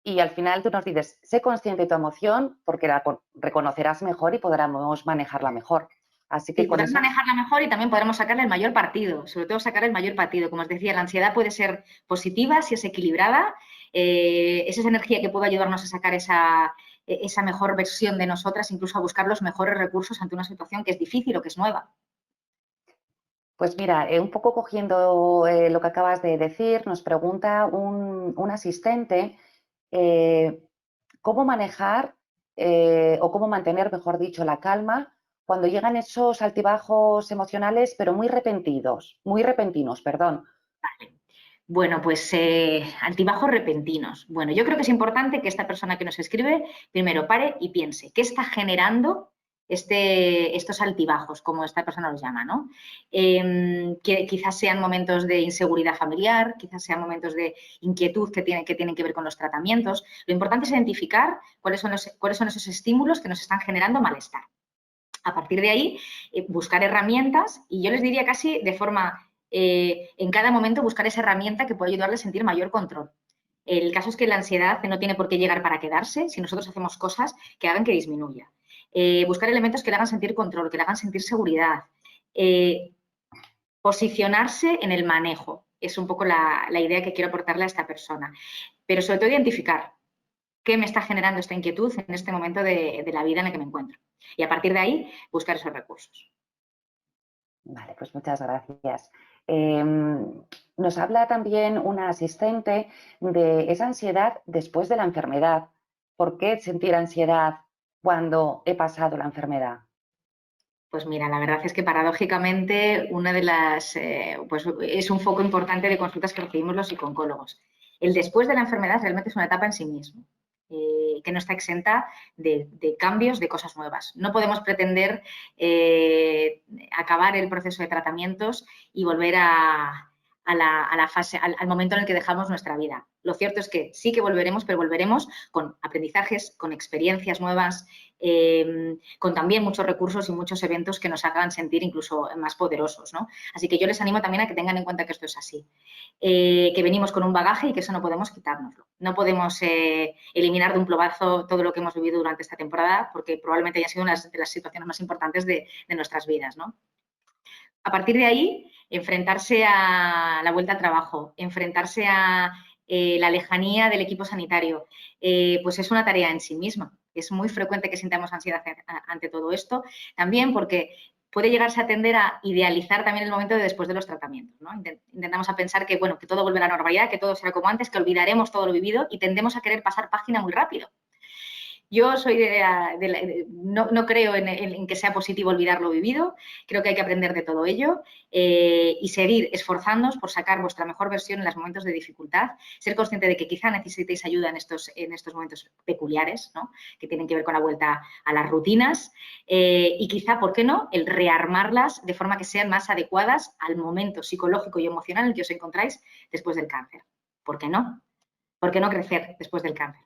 y al final tú nos dices, sé consciente de tu emoción porque la reconocerás mejor y podremos manejarla mejor. Así que Sí, podremos manejarla mejor y también podremos sacarle el mayor partido, sobre todo sacar el mayor partido. Como os decía, la ansiedad puede ser positiva si es equilibrada, es esa energía que puede ayudarnos a sacar esa mejor versión de nosotras, incluso a buscar los mejores recursos ante una situación que es difícil o que es nueva. Pues mira, un poco cogiendo lo que acabas de decir, nos pregunta un asistente cómo manejar o cómo mantener, mejor dicho, la calma cuando llegan esos altibajos emocionales, pero muy repentinos, perdón. Vale. Bueno, pues altibajos repentinos. Bueno, yo creo que es importante que esta persona que nos escribe primero pare y piense, ¿qué está generando estos altibajos, como esta persona los llama, ¿no? Que quizás sean momentos de inseguridad familiar, quizás sean momentos de inquietud que tienen que ver con los tratamientos. Lo importante es identificar cuáles son esos estímulos que nos están generando malestar. A partir de ahí, buscar herramientas y yo les diría casi de forma, en cada momento buscar esa herramienta que puede ayudarles a sentir mayor control. El caso es que la ansiedad no tiene por qué llegar para quedarse si nosotros hacemos cosas que hagan que disminuya. Buscar elementos que le hagan sentir control, que le hagan sentir seguridad. Posicionarse en el manejo. Es un poco la idea que quiero aportarle a esta persona. Pero sobre todo identificar qué me está generando esta inquietud en este momento de la vida en la que me encuentro. Y a partir de ahí, buscar esos recursos. Vale, pues muchas gracias. Nos habla también una asistente de esa ansiedad después de la enfermedad. ¿Por qué sentir ansiedad cuando he pasado la enfermedad? Pues mira, la verdad es que paradójicamente una de las, pues es un foco importante de consultas que recibimos los psicólogos. El después de la enfermedad realmente es una etapa en sí mismo, que no está exenta de cambios, de cosas nuevas. No podemos pretender acabar el proceso de tratamientos y volver a la fase, al momento en el que dejamos nuestra vida. Lo cierto es que sí que volveremos, pero volveremos con aprendizajes, con experiencias nuevas, con también muchos recursos y muchos eventos que nos hagan sentir incluso más poderosos, ¿no? Así que yo les animo también a que tengan en cuenta que esto es así, que venimos con un bagaje y que eso no podemos quitárnoslo. No podemos eliminar de un plumazo todo lo que hemos vivido durante esta temporada porque probablemente haya sido una de las situaciones más importantes de nuestras vidas, ¿no? A partir de ahí, enfrentarse a la vuelta al trabajo, enfrentarse a la lejanía del equipo sanitario, pues es una tarea en sí misma. Es muy frecuente que sintamos ansiedad ante todo esto, también porque puede llegarse a tender a idealizar también el momento de después de los tratamientos, ¿no? Intentamos a pensar que, bueno, que todo vuelve a la normalidad, que todo será como antes, que olvidaremos todo lo vivido y tendemos a querer pasar página muy rápido. Yo soy no creo en que sea positivo olvidar lo vivido, creo que hay que aprender de todo ello y seguir esforzándonos por sacar vuestra mejor versión en los momentos de dificultad, ser consciente de que quizá necesitéis ayuda en estos momentos peculiares, ¿no? Que tienen que ver con la vuelta a las rutinas y quizá, ¿por qué no?, el rearmarlas de forma que sean más adecuadas al momento psicológico y emocional en el que os encontráis después del cáncer. ¿Por qué no? ¿Por qué no crecer después del cáncer?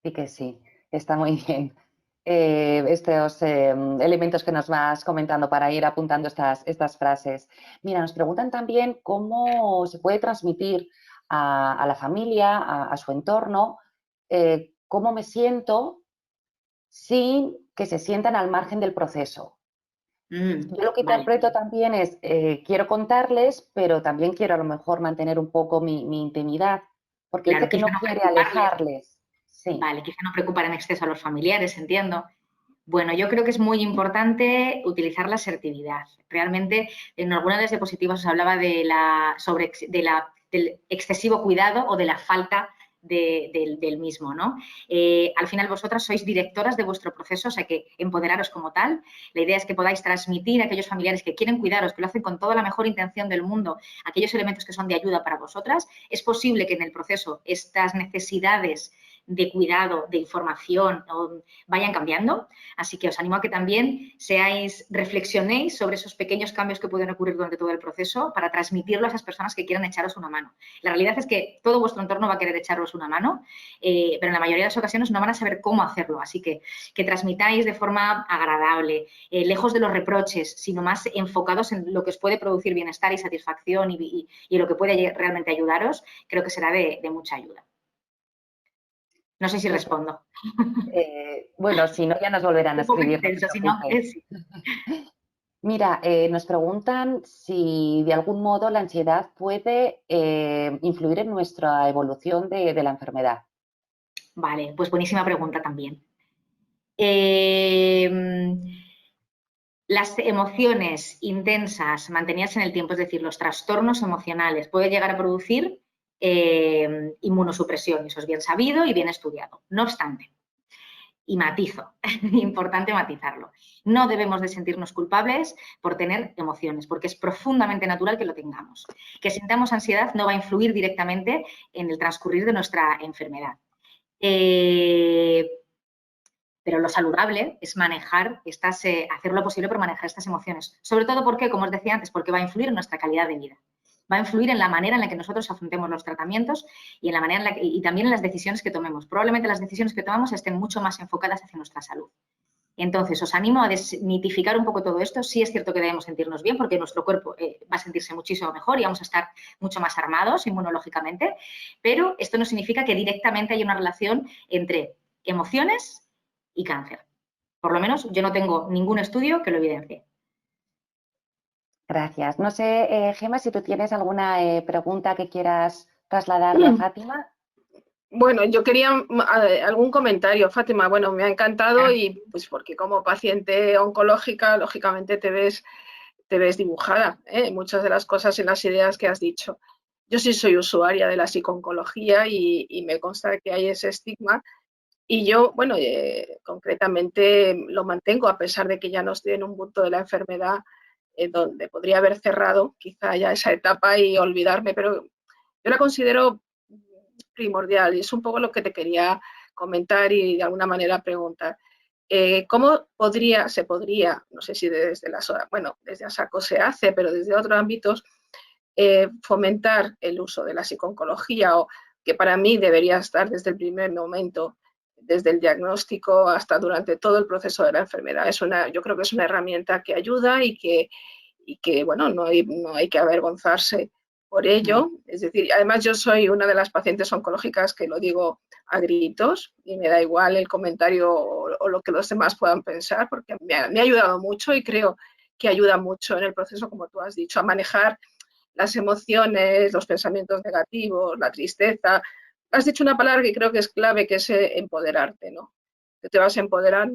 Sí que sí, está muy bien. Estos elementos que nos vas comentando para ir apuntando estas frases. Mira, nos preguntan también cómo se puede transmitir a la familia, a su entorno, cómo me siento sin que se sientan al margen del proceso. Yo lo que Vale. interpreto también es, quiero contarles, pero también quiero a lo mejor mantener un poco mi intimidad, porque Claro, dice que quizá no no quiere preocuparles. alejarles. Sí. Vale, quizá no preocupar en exceso a los familiares, entiendo. Bueno, yo creo que es muy importante utilizar la asertividad. Realmente, en algunas de las diapositivas os hablaba del excesivo cuidado o de la falta del mismo, ¿no? Al final vosotras sois directoras de vuestro proceso, o sea que empoderaros como tal. La idea es que podáis transmitir a aquellos familiares que quieren cuidaros, que lo hacen con toda la mejor intención del mundo, aquellos elementos que son de ayuda para vosotras. Es posible que en el proceso estas necesidades de cuidado, de información, vayan cambiando. Así que os animo a que también reflexionéis sobre esos pequeños cambios que pueden ocurrir durante todo el proceso para transmitirlo a esas personas que quieran echaros una mano. La realidad es que todo vuestro entorno va a querer echaros una mano, pero en la mayoría de las ocasiones no van a saber cómo hacerlo. Así que transmitáis de forma agradable, lejos de los reproches, sino más enfocados en lo que os puede producir bienestar y satisfacción y lo que puede realmente ayudaros, creo que será de mucha ayuda. No sé si respondo. Bueno, si no, ya nos volverán a Un poco escribir, no te extenso, si no, preocupes. sí. Mira, nos preguntan si de algún modo la ansiedad puede influir en nuestra evolución de la enfermedad. Vale, pues buenísima pregunta también. Las emociones intensas mantenidas en el tiempo, es decir, los trastornos emocionales, pueden llegar a producir inmunosupresión. Eso es bien sabido y bien estudiado. No obstante, y matizo, importante matizarlo, no debemos de sentirnos culpables por tener emociones, porque es profundamente natural que lo tengamos. Que sintamos ansiedad no va a influir directamente en el transcurrir de nuestra enfermedad. Pero lo saludable es hacer lo posible por manejar estas emociones. Sobre todo porque, como os decía antes, porque va a influir en nuestra calidad de vida. Va a influir en la manera en la que nosotros afrontemos los tratamientos y en la manera y también en las decisiones que tomemos. Probablemente las decisiones que tomamos estén mucho más enfocadas hacia nuestra salud. Entonces, os animo a desmitificar un poco todo esto. Sí es cierto que debemos sentirnos bien porque nuestro cuerpo va a sentirse muchísimo mejor y vamos a estar mucho más armados inmunológicamente, pero esto no significa que directamente haya una relación entre emociones y cáncer. Por lo menos yo no tengo ningún estudio que lo evidencie. Gracias. No sé, Gemma, si tú tienes alguna pregunta que quieras trasladarle a Fátima. Bueno, yo quería algún comentario, Fátima. Bueno, me ha encantado y pues porque como paciente oncológica, lógicamente te ves dibujada, muchas de las cosas y las ideas que has dicho. Yo sí soy usuaria de la psico-oncología y me consta que hay ese estigma y yo, bueno, concretamente lo mantengo a pesar de que ya no estoy en un punto de la enfermedad donde podría haber cerrado quizá ya esa etapa y olvidarme, pero yo la considero primordial y es un poco lo que te quería comentar y de alguna manera preguntar. ¿Cómo se podría, no sé si desde desde ASACO se hace, pero desde otros ámbitos, fomentar el uso de la psico-oncología, o que para mí debería estar desde el primer momento, desde el diagnóstico hasta durante todo el proceso de la enfermedad? Yo creo que es una herramienta que ayuda y que bueno, no hay que avergonzarse por ello. Es decir, además yo soy una de las pacientes oncológicas que lo digo a gritos y me da igual el comentario o lo que los demás puedan pensar, porque me ha ayudado mucho y creo que ayuda mucho en el proceso, como tú has dicho, a manejar las emociones, los pensamientos negativos, la tristeza. Has dicho una palabra que creo que es clave, que es empoderarte, ¿no? Que te vas a empoderar.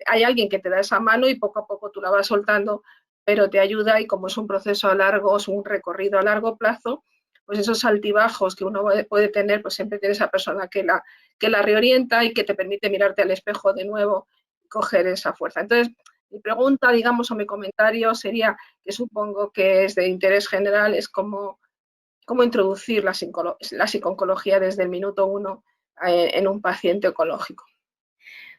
Hay alguien que te da esa mano y poco a poco tú la vas soltando, pero te ayuda y como es un proceso a largo, es un recorrido a largo plazo, pues esos altibajos que uno puede tener, pues siempre tiene esa persona que la reorienta y que te permite mirarte al espejo de nuevo y coger esa fuerza. Entonces, mi pregunta, digamos, o mi comentario sería, que supongo que es de interés general, es cómo introducir la psiconcología desde el minuto 1 en un paciente oncológico.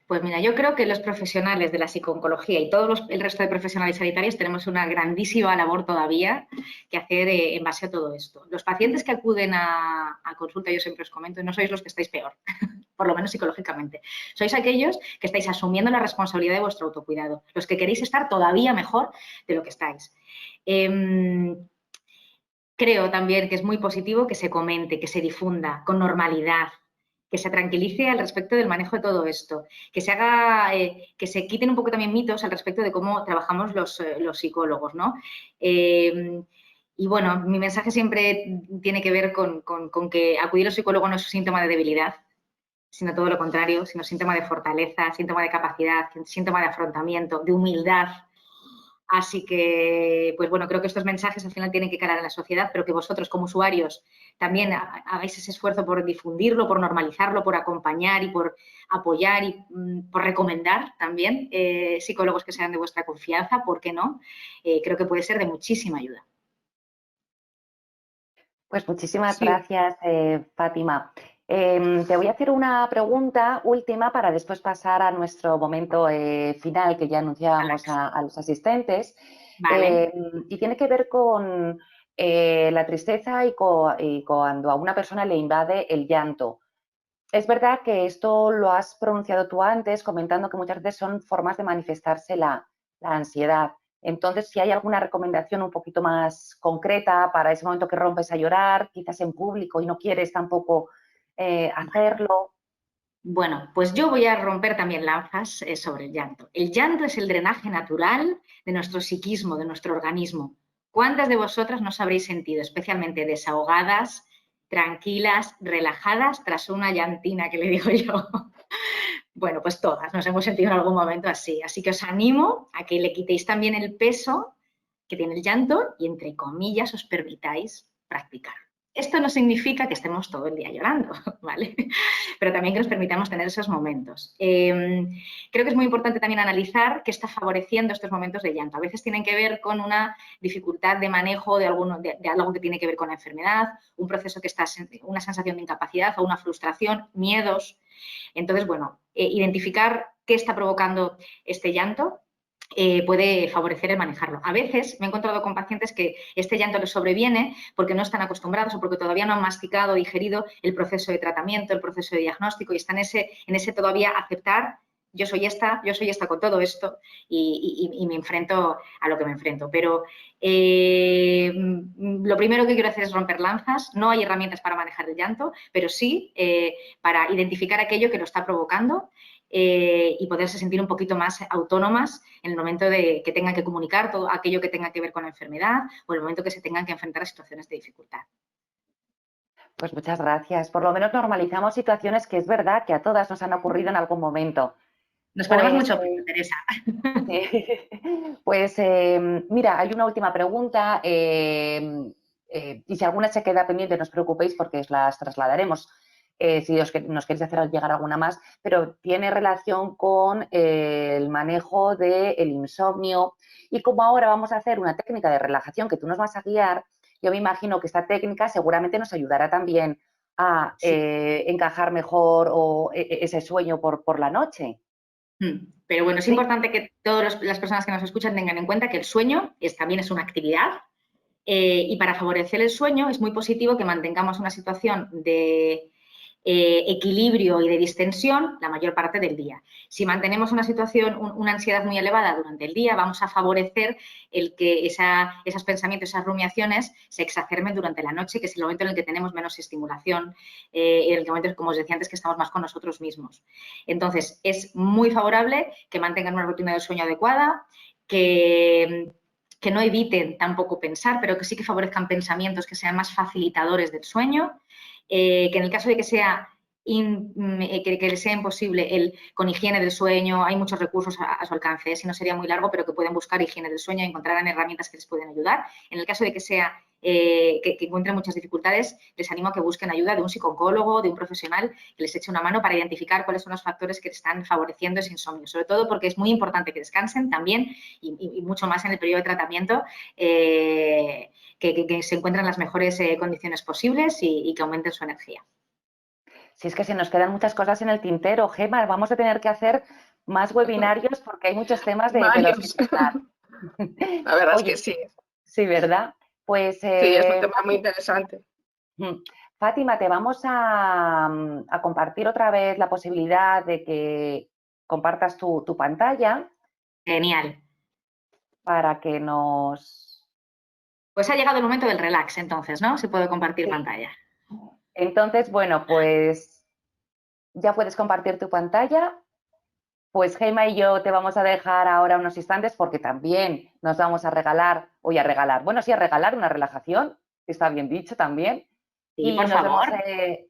Pues mira, yo creo que los profesionales de la psico-oncología y el resto de profesionales sanitarios tenemos una grandísima labor todavía que hacer en base a todo esto. Los pacientes que acuden a consulta, yo siempre os comento, no sois los que estáis peor, por lo menos psicológicamente. Sois aquellos que estáis asumiendo la responsabilidad de vuestro autocuidado, los que queréis estar todavía mejor de lo que estáis. Creo también que es muy positivo que se comente, que se difunda con normalidad, que se tranquilice al respecto del manejo de todo esto, que se haga, que se quiten un poco también mitos al respecto de cómo trabajamos los psicólogos, ¿no? Y bueno, mi mensaje siempre tiene que ver con que acudir al psicólogo no es un síntoma de debilidad, sino todo lo contrario, sino síntoma de fortaleza, síntoma de capacidad, síntoma de afrontamiento, de humildad. Así que, pues bueno, creo que estos mensajes al final tienen que calar en la sociedad, pero que vosotros como usuarios también hagáis ese esfuerzo por difundirlo, por normalizarlo, por acompañar y por apoyar y por recomendar también psicólogos que sean de vuestra confianza, ¿por qué no? Creo que puede ser de muchísima ayuda. Pues muchísimas gracias, Fátima. Te voy a hacer una pregunta última para después pasar a nuestro momento final que ya anunciábamos a los asistentes. Vale. Y tiene que ver con la tristeza y cuando a una persona le invade el llanto. Es verdad que esto lo has pronunciado tú antes, comentando que muchas veces son formas de manifestarse la ansiedad. Entonces, si hay alguna recomendación un poquito más concreta para ese momento que rompes a llorar, quizás en público y no quieres tampoco hacerlo. Bueno, pues yo voy a romper también lanzas sobre el llanto. El llanto es el drenaje natural de nuestro psiquismo, de nuestro organismo. ¿Cuántas de vosotras no os habréis sentido especialmente desahogadas, tranquilas, relajadas tras una llantina, que le digo yo? Bueno, pues todas nos hemos sentido en algún momento así. Así que os animo a que le quitéis también el peso que tiene el llanto y, entre comillas, os permitáis practicar. Esto no significa que estemos todo el día llorando, ¿vale? Pero también que nos permitamos tener esos momentos. Creo que es muy importante también analizar qué está favoreciendo estos momentos de llanto. A veces tienen que ver con una dificultad de manejo de algo que tiene que ver con la enfermedad, un proceso que está, una sensación de incapacidad o una frustración, miedos. Entonces, bueno, identificar qué está provocando este llanto puede favorecer el manejarlo. A veces me he encontrado con pacientes que este llanto les sobreviene porque no están acostumbrados o porque todavía no han masticado o digerido el proceso de tratamiento, el proceso de diagnóstico y están en ese todavía aceptar, yo soy esta con todo esto y me enfrento a lo que me enfrento. Pero lo primero que quiero hacer es romper lanzas. No hay herramientas para manejar el llanto, pero sí para identificar aquello que lo está provocando y poderse sentir un poquito más autónomas en el momento de que tengan que comunicar todo aquello que tenga que ver con la enfermedad o en el momento que se tengan que enfrentar a situaciones de dificultad. Pues muchas gracias. Por lo menos normalizamos situaciones que es verdad que a todas nos han ocurrido en algún momento. Nos ponemos mucho, Teresa. Sí. Pues mira, hay una última pregunta y si alguna se queda pendiente, no os preocupéis porque os las trasladaremos. Si nos queréis hacer llegar alguna más, pero tiene relación con el manejo del insomnio y como ahora vamos a hacer una técnica de relajación que tú nos vas a guiar, yo me imagino que esta técnica seguramente nos ayudará también a encajar mejor ese sueño por la noche. Pero bueno, es importante que todas las personas que nos escuchan tengan en cuenta que el sueño también es una actividad y para favorecer el sueño es muy positivo que mantengamos una situación de equilibrio y de distensión la mayor parte del día. Si mantenemos una situación, una ansiedad muy elevada durante el día, vamos a favorecer el que esos pensamientos, esas rumiaciones se exacerben durante la noche, que es el momento en el que tenemos menos estimulación, en el momento, como os decía antes, que estamos más con nosotros mismos. Entonces, es muy favorable que mantengan una rutina de sueño adecuada, que no eviten tampoco pensar, pero que sí que favorezcan pensamientos que sean más facilitadores del sueño, que en el caso de que sea que les sea imposible con higiene del sueño, hay muchos recursos a su alcance, si no sería muy largo, pero que pueden buscar higiene del sueño y encontrarán herramientas que les pueden ayudar. En el caso de que que encuentren muchas dificultades, les animo a que busquen ayuda de un psicólogo, de un profesional que les eche una mano para identificar cuáles son los factores que están favoreciendo ese insomnio, sobre todo porque es muy importante que descansen también y mucho más en el periodo de tratamiento, que se encuentren en las mejores condiciones posibles y que aumenten su energía. Si es que se nos quedan muchas cosas en el tintero, Gemma, vamos a tener que hacer más webinarios porque hay muchos temas de los que tratar. La verdad Oye, es que sí. Sí, ¿verdad? Pues Sí, es un tema muy interesante. Fátima, te vamos a compartir otra vez la posibilidad de que compartas tu pantalla. Genial. Para que nos... Pues ha llegado el momento del relax, entonces, ¿no? Se puede compartir Sí. pantalla. Entonces, bueno, pues ya puedes compartir tu pantalla. Pues Gemma y yo te vamos a dejar ahora unos instantes porque también nos vamos a regalar una relajación, está bien dicho también. Sí, y por favor.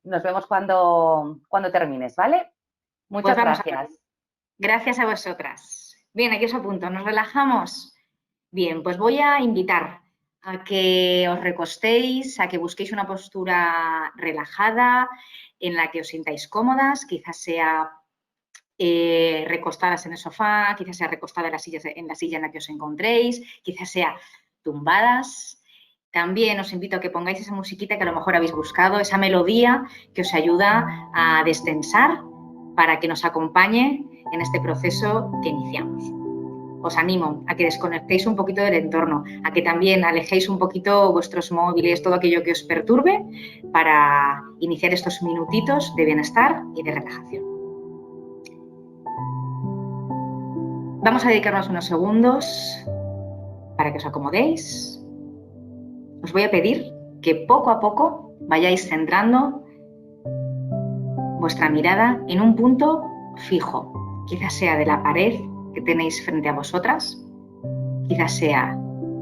Nos vemos cuando termines, ¿vale? Muchas gracias. Gracias a vosotras. Bien, aquí os apunto, ¿nos relajamos? Bien, pues voy a invitar a que os recostéis, a que busquéis una postura relajada en la que os sintáis cómodas, quizás sea recostadas en el sofá, quizás sea recostada en la silla en la que os encontréis, quizás sea tumbadas. También os invito a que pongáis esa musiquita que a lo mejor habéis buscado, esa melodía que os ayuda a destensar para que nos acompañe en este proceso que iniciamos. Os animo a que desconectéis un poquito del entorno, a que también alejéis un poquito vuestros móviles, todo aquello que os perturbe, para iniciar estos minutitos de bienestar y de relajación. Vamos a dedicarnos unos segundos para que os acomodéis. Os voy a pedir que poco a poco vayáis centrando vuestra mirada en un punto fijo, quizás sea de la pared que tenéis frente a vosotras, quizás sea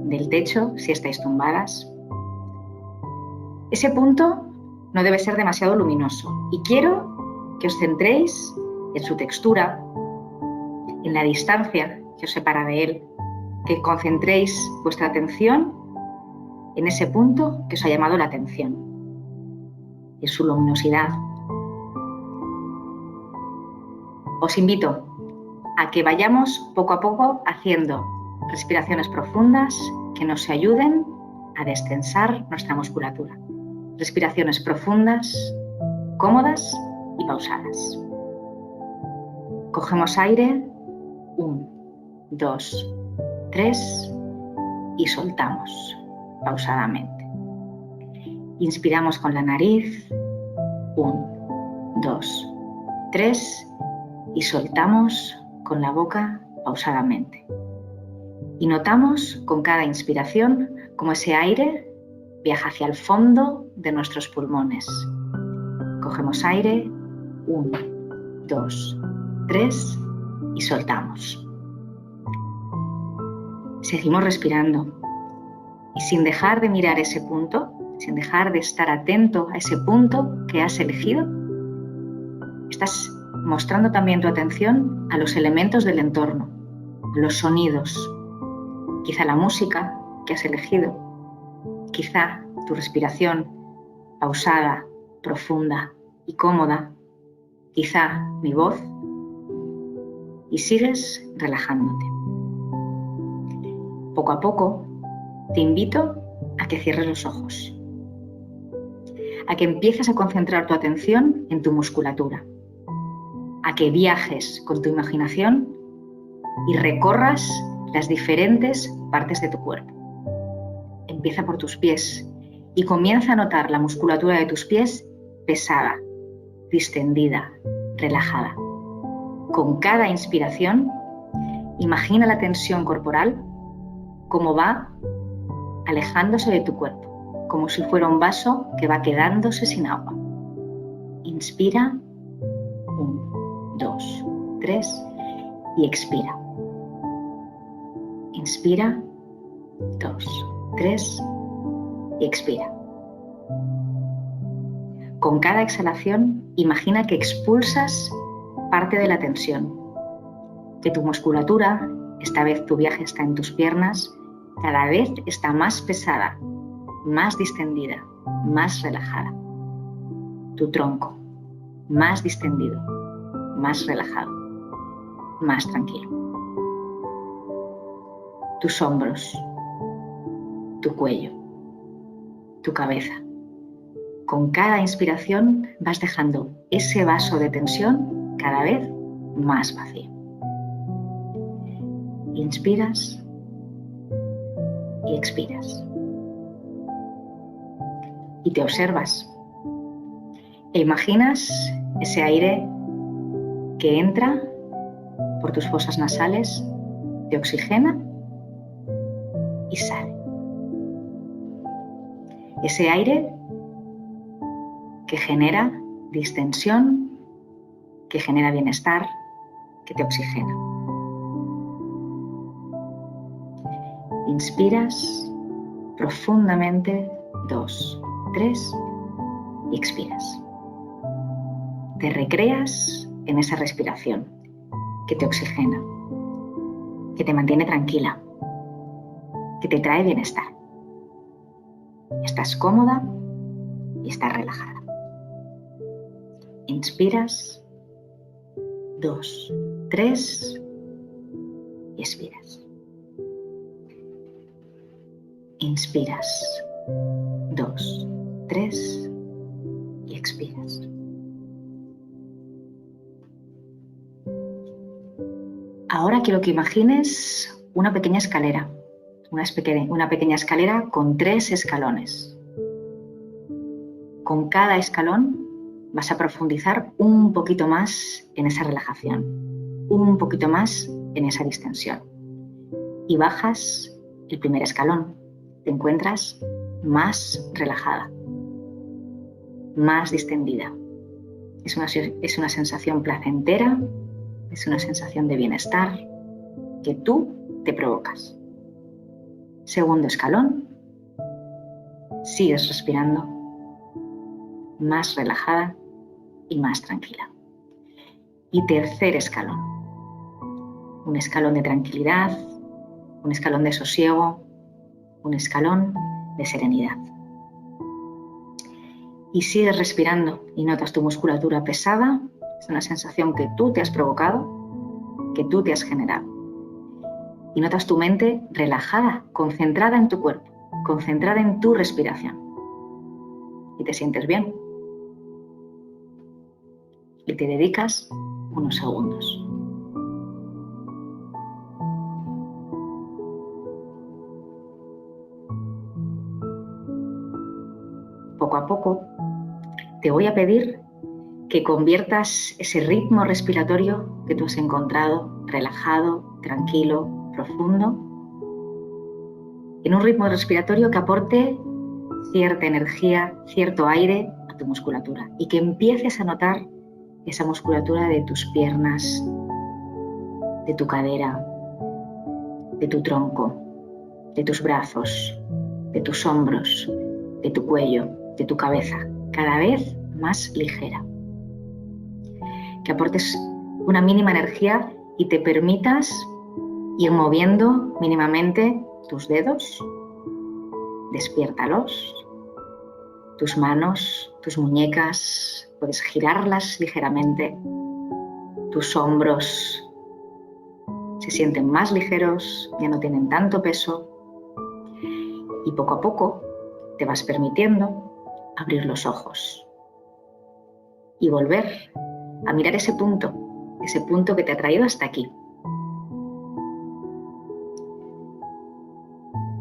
del techo si estáis tumbadas. Ese punto no debe ser demasiado luminoso y quiero que os centréis en su textura, en la distancia que os separa de él, que concentréis vuestra atención en ese punto que os ha llamado la atención, en su luminosidad. Os invito a que vayamos poco a poco haciendo respiraciones profundas que nos ayuden a destensar nuestra musculatura. Respiraciones profundas, cómodas y pausadas. Cogemos aire, 1, 2, 3 y soltamos pausadamente. Inspiramos con la nariz, 1, 2, 3 y soltamos con la boca pausadamente. Y notamos con cada inspiración cómo ese aire viaja hacia el fondo de nuestros pulmones. Cogemos aire, 1, 2, 3 y soltamos. Seguimos respirando y sin dejar de mirar ese punto, sin dejar de estar atento a ese punto que has elegido, estás mostrando también tu atención a los elementos del entorno, a los sonidos, quizá la música que has elegido, quizá tu respiración pausada, profunda y cómoda, quizá mi voz, y sigues relajándote. Poco a poco te invito a que cierres los ojos, a que empieces a concentrar tu atención en tu musculatura, a que viajes con tu imaginación y recorras las diferentes partes de tu cuerpo. Empieza por tus pies y comienza a notar la musculatura de tus pies pesada, distendida, relajada. Con cada inspiración, imagina la tensión corporal como va alejándose de tu cuerpo, como si fuera un vaso que va quedándose sin agua. Inspira, 1, 2, 3 y expira. Inspira, 2, 3 y expira. Con cada exhalación, imagina que expulsas parte de la tensión, que tu musculatura, esta vez tu viaje está en tus piernas, cada vez está más pesada, más distendida, más relajada. Tu tronco, más distendido, más relajado, más tranquilo. Tus hombros, tu cuello, tu cabeza. Con cada inspiración vas dejando ese vaso de tensión cada vez más vacío. Inspiras y expiras. Y te observas. E imaginas ese aire que entra por tus fosas nasales, te oxigena y sale. Ese aire que genera distensión, que genera bienestar, que te oxigena. Inspiras profundamente, 2, 3 y expiras. Te recreas en esa respiración que te oxigena, que te mantiene tranquila, que te trae bienestar. Estás cómoda y estás relajada. Inspiras, 2, 3 y expiras. Inspiras, 2, 3 y expiras. Ahora quiero que imagines una pequeña escalera, una pequeña escalera con 3 escalones. Con cada escalón vas a profundizar un poquito más en esa relajación, un poquito más en esa distensión. Y bajas el primer escalón. Te encuentras más relajada, más distendida. Es una sensación placentera, es una sensación de bienestar que tú te provocas. Segundo escalón, sigues respirando, más relajada y más tranquila. Y tercer escalón, un escalón de tranquilidad, un escalón de sosiego, un escalón de serenidad. Y sigues respirando y notas tu musculatura pesada, es una sensación que tú te has provocado, que tú te has generado. Y notas tu mente relajada, concentrada en tu cuerpo, concentrada en tu respiración. Y te sientes bien. Y te dedicas unos segundos. Poco a poco te voy a pedir que conviertas ese ritmo respiratorio que tú has encontrado relajado, tranquilo, profundo, en un ritmo respiratorio que aporte cierta energía, cierto aire a tu musculatura y que empieces a notar esa musculatura de tus piernas, de tu cadera, de tu tronco, de tus brazos, de tus hombros, de tu cuello, de tu cabeza, cada vez más ligera. Que aportes una mínima energía y te permitas ir moviendo mínimamente tus dedos, despiértalos, tus manos, tus muñecas, puedes girarlas ligeramente, tus hombros se sienten más ligeros, ya no tienen tanto peso y poco a poco te vas permitiendo abrir los ojos y volver a mirar ese punto que te ha traído hasta aquí.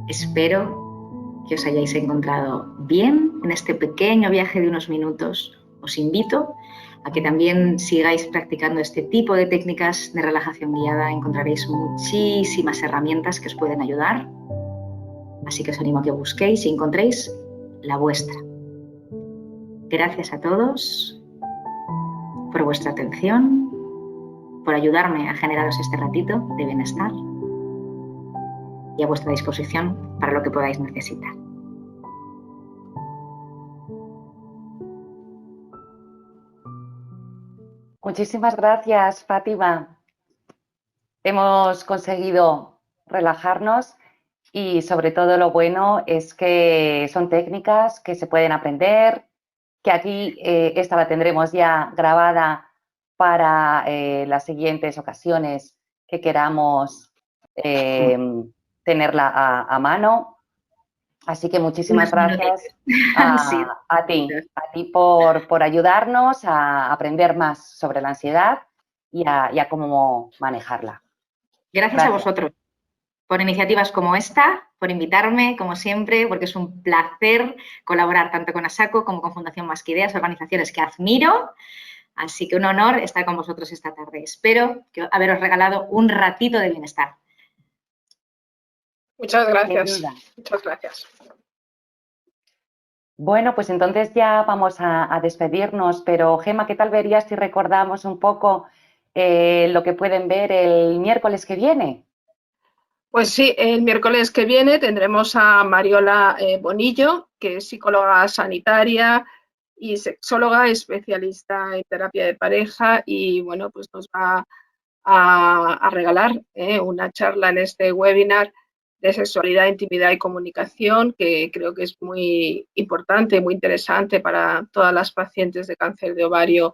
Espero que os hayáis encontrado bien en este pequeño viaje de unos minutos. Os invito a que también sigáis practicando este tipo de técnicas de relajación guiada. Encontraréis muchísimas herramientas que os pueden ayudar. Así que os animo a que busquéis y encontréis la vuestra. Gracias a todos por vuestra atención, por ayudarme a generaros este ratito de bienestar y a vuestra disposición para lo que podáis necesitar. Muchísimas gracias, Fátima. Hemos conseguido relajarnos y sobre todo lo bueno es que son técnicas que se pueden aprender, que aquí esta la tendremos ya grabada para las siguientes ocasiones que queramos tenerla a mano. Así que muchísimas gracias a ti por ayudarnos a aprender más sobre la ansiedad y a cómo manejarla. Gracias a vosotros por iniciativas como esta, por invitarme, como siempre, porque es un placer colaborar tanto con ASACO como con Fundación Más que Ideas, organizaciones que admiro. Así que un honor estar con vosotros esta tarde. Espero haberos regalado un ratito de bienestar. Muchas gracias. Muchas gracias. Bueno, pues entonces ya vamos a despedirnos, pero Gemma, ¿qué tal verías si recordamos un poco lo que pueden ver el miércoles que viene? Pues sí, el miércoles que viene tendremos a Mariola Bonillo, que es psicóloga sanitaria y sexóloga especialista en terapia de pareja y bueno, pues nos va a regalar una charla en este webinar de sexualidad, intimidad y comunicación, que creo que es muy importante, muy interesante para todas las pacientes de cáncer de ovario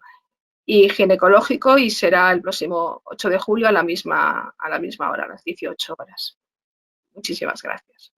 y ginecológico, y será el próximo 8 de julio a la misma hora, a las 18 horas. Muchísimas gracias.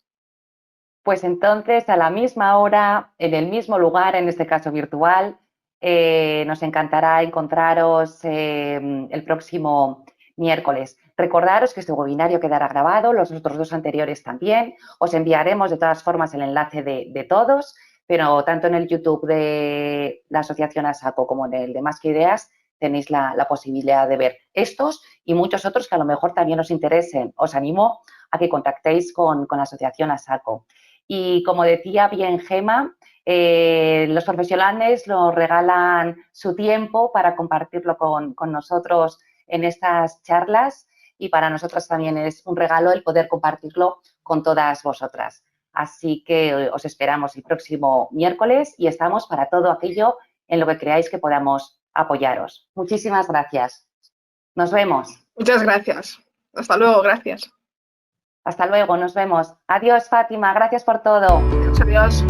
Pues entonces, a la misma hora, en el mismo lugar, en este caso virtual, nos encantará encontraros el próximo miércoles. Recordaros que este webinario quedará grabado, los otros dos anteriores también. Os enviaremos de todas formas el enlace de todos, pero tanto en el YouTube de la Asociación ASACO como en el de Más que Ideas tenéis la posibilidad de ver estos y muchos otros que a lo mejor también os interesen. Os animo a que contactéis con la Asociación ASACO. Y como decía bien Gemma, los profesionales nos regalan su tiempo para compartirlo con nosotros en estas charlas y para nosotros también es un regalo el poder compartirlo con todas vosotras. Así que os esperamos el próximo miércoles y estamos para todo aquello en lo que creáis que podamos apoyaros. Muchísimas gracias. Nos vemos. Muchas gracias. Hasta luego, gracias. Hasta luego, nos vemos. Adiós, Fátima, gracias por todo. Adiós.